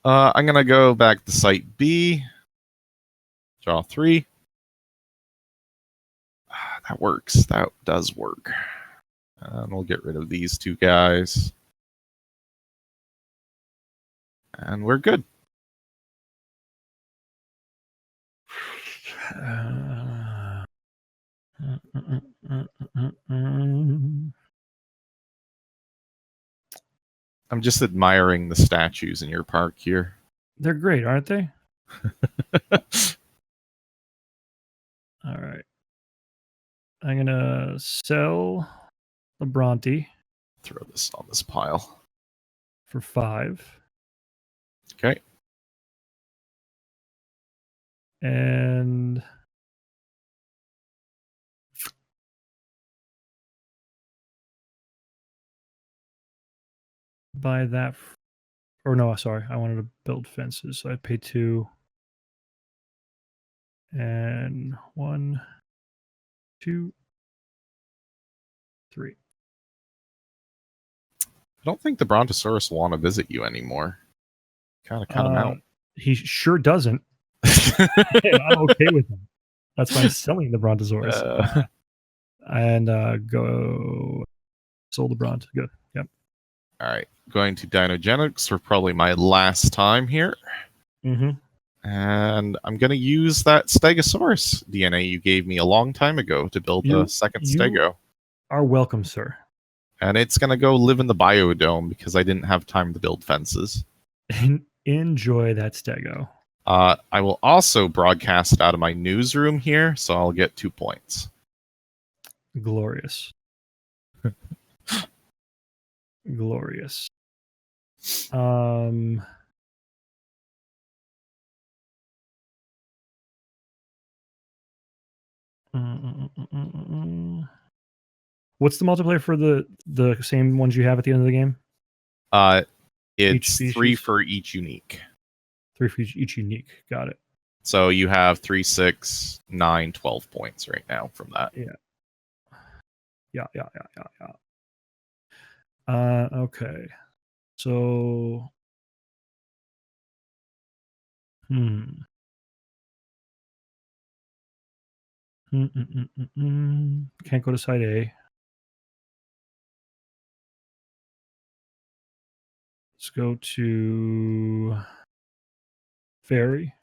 I'm gonna go back to site B. Draw 3. That works. That does work. And we'll get rid of these 2 guys. And we're good. I'm just admiring the statues in your park here. They're great, aren't they? All right. I'm going to sell the Bronte. Throw this on this pile. For 5. Okay. And buy that. Or no, sorry. I wanted to build fences. So I paid 2. And 1, 2, 3. I don't think the Brontosaurus will want to visit you anymore. Kind of cut him out. He sure doesn't. And I'm okay with him. That's why I'm selling the Brontosaurus. And go sold the Bront. Good. Yep. All right. Going to DinoGenics for probably my last time here. Mm-hmm. And I'm going to use that Stegosaurus DNA you gave me a long time ago to build the second Stego. Are welcome, sir. And it's going to go live in the biodome because I didn't have time to build fences. Enjoy that Stego. I will also broadcast it out of my newsroom here, so I'll get 2 points. Glorious. Glorious. What's the multiplayer for the same ones you have at the end of the game? It's 3 for each unique. 3 for each unique. Got it. So you have 3, 6, 9, 12 points right now from that. Yeah. Okay. So can't go to side A. Let's go to ferry.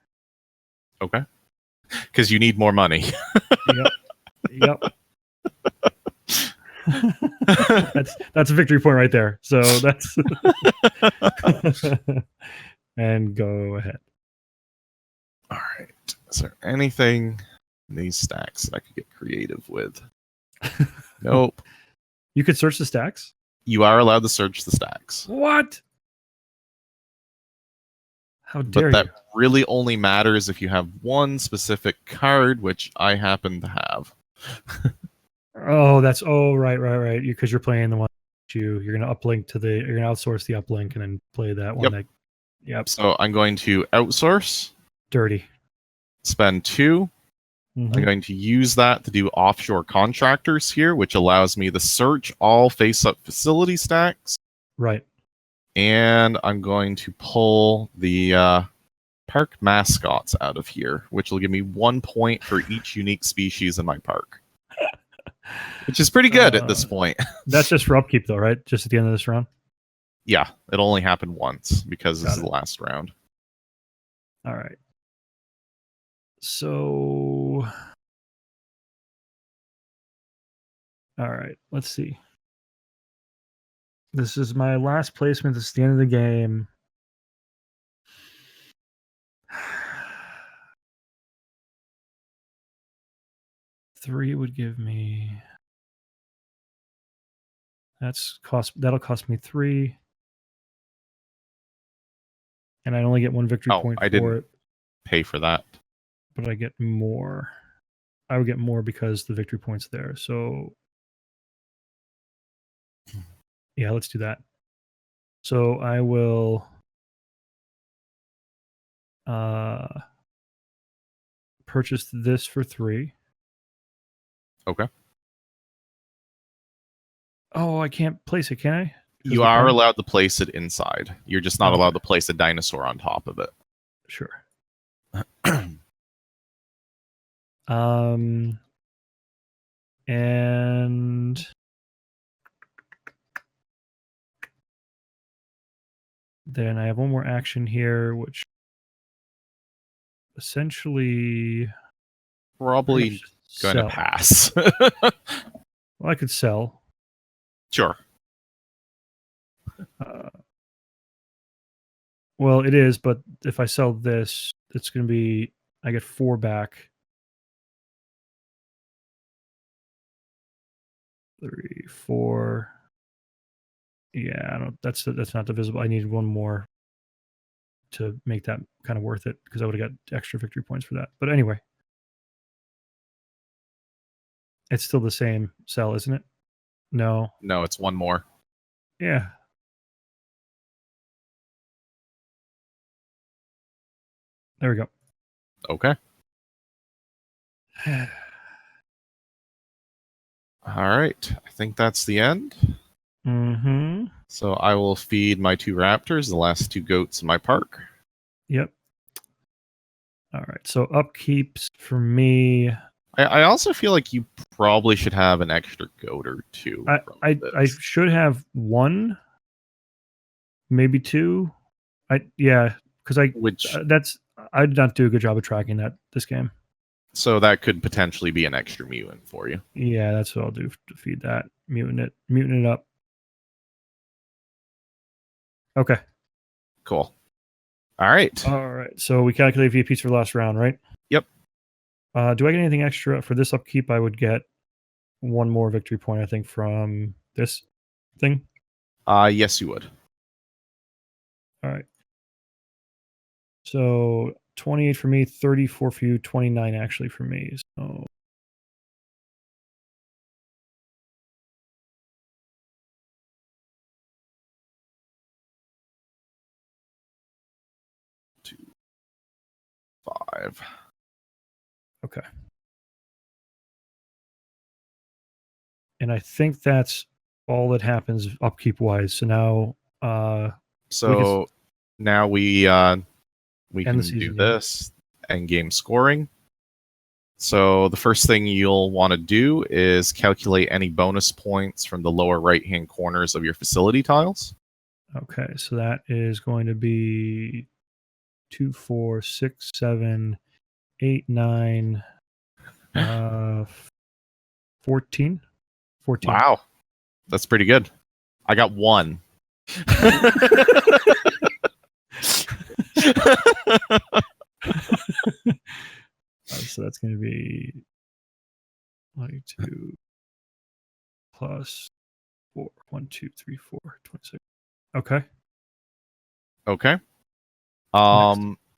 Okay. Because you need more money. Yep. that's a victory point right there. So that's and go ahead. All right. Is there anything in these stacks that I could get creative with? Nope. You could search the stacks? You are allowed to search the stacks. What? How dare But you? that really only matters if you have one specific card, which I happen to have. Right. Because you're playing the one you're gonna uplink to you're gonna outsource the uplink and then play that one. Yep. So I'm going to outsource. Dirty. Spend 2. I'm going to use that to do offshore contractors here, which allows me to search all face-up facility stacks. Right. And I'm going to pull the park mascots out of here, which will give me 1 point for each unique species in my park. Which is pretty good at this point. That's just for upkeep, though, right? Just at the end of this round? Yeah, it'll only happen once because this is the last round. All right. So, all right, let's see. This is my last placement. This is the end of the game. Three would give me. That'll cost me 3. And I only get 1 victory point I for didn't it, pay for that. but I get more. I would get more because the victory point's there. So yeah, let's do that. So I will purchase this for 3. Okay. Oh, I can't place it, can I? You are allowed to place it inside. You're just not allowed to place a dinosaur on top of it. Sure. And then I have one more action here, which essentially Probably going to pass. Well, I could sell. Sure. Well, it is, but if I sell this, it's going to be, I get 4 back. 3, 4. Yeah, I don't. That's not divisible. I needed 1 more to make that kind of worth it because I would have got extra victory points for that. But anyway, it's still the same sell, isn't it? No. No, it's 1 more. Yeah. There we go. Okay. All right. I think that's the end. Mm-hmm. So I will feed my 2 raptors, the last 2 goats in my park. Yep. All right. So upkeeps for me. I also feel like you probably should have an extra goat or 2. I should have 1, maybe 2. Because I did not do a good job of tracking this game. So that could potentially be an extra mutant for you. Yeah, that's what I'll do to feed that. Mutant it up. Okay. Cool. All right. So we calculate VPs for the last round, right? Yep. Do I get anything extra for this upkeep? I would get 1 more victory point, I think, from this thing. Yes, you would. All right. So 28 for me, 34 for you, 29 actually for me. So $5. Okay. And I think that's all that happens upkeep wise. So now now we can do this endgame scoring. So the first thing you'll want to do is calculate any bonus points from the lower right-hand corners of your facility tiles. Okay, so that is going to be 2, 4, 6, 7, 8, 9, 14. 14. Wow, that's pretty good. I got 1. So that's going to be like 2 plus 4. 1, 2, 3, 4, 26. Okay. Okay.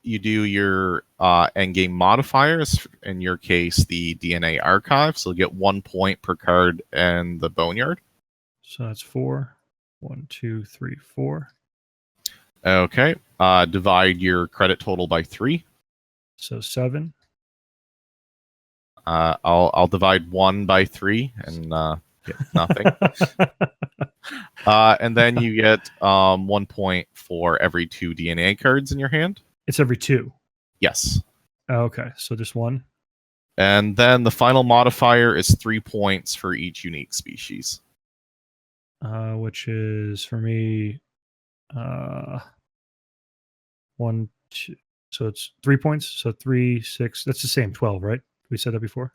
You do your endgame modifiers. In your case, the DNA archive. So you'll get 1 point per card and the boneyard. So that's 4. 1, 2, 3, 4. Okay. Divide your credit total by 3. So 7. I'll divide 1 by 3 and get nothing. And then you get 1 point for every 2 DNA cards in your hand. It's every 2. Yes. Okay, so just 1. And then the final modifier is 3 points for each unique species. Which is for me 1, 2. So it's 3 points. So 3, 6. That's the same. 12, right? We said that before.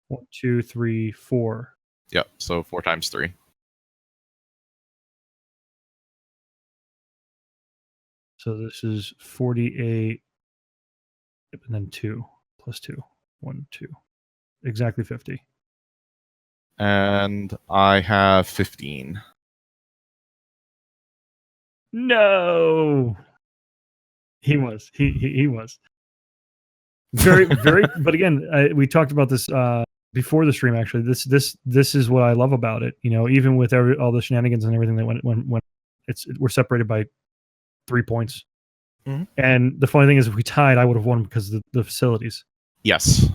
1, 2, 3, 4. Yep. So 4 times 3. So this is 48, and then 2 plus 2. 1, 2. Exactly 50. And I have 15. No. He was. He was. Very, but again, we talked about this before the stream. Actually, this is what I love about it. Even with all the shenanigans and everything that when we're separated by 3 points. Mm-hmm. And the funny thing is, if we tied, I would have won because of the facilities. Yes.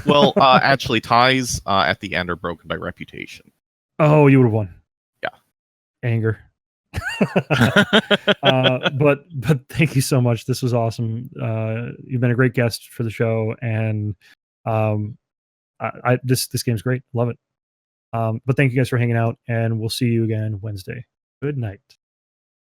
Well, actually, ties at the end are broken by reputation. Oh, you would have won. Yeah. Anger. But thank you so much. This was awesome. You've been a great guest for the show, and this game's great. Love it. But thank you guys for hanging out, and we'll see you again Wednesday. Good night.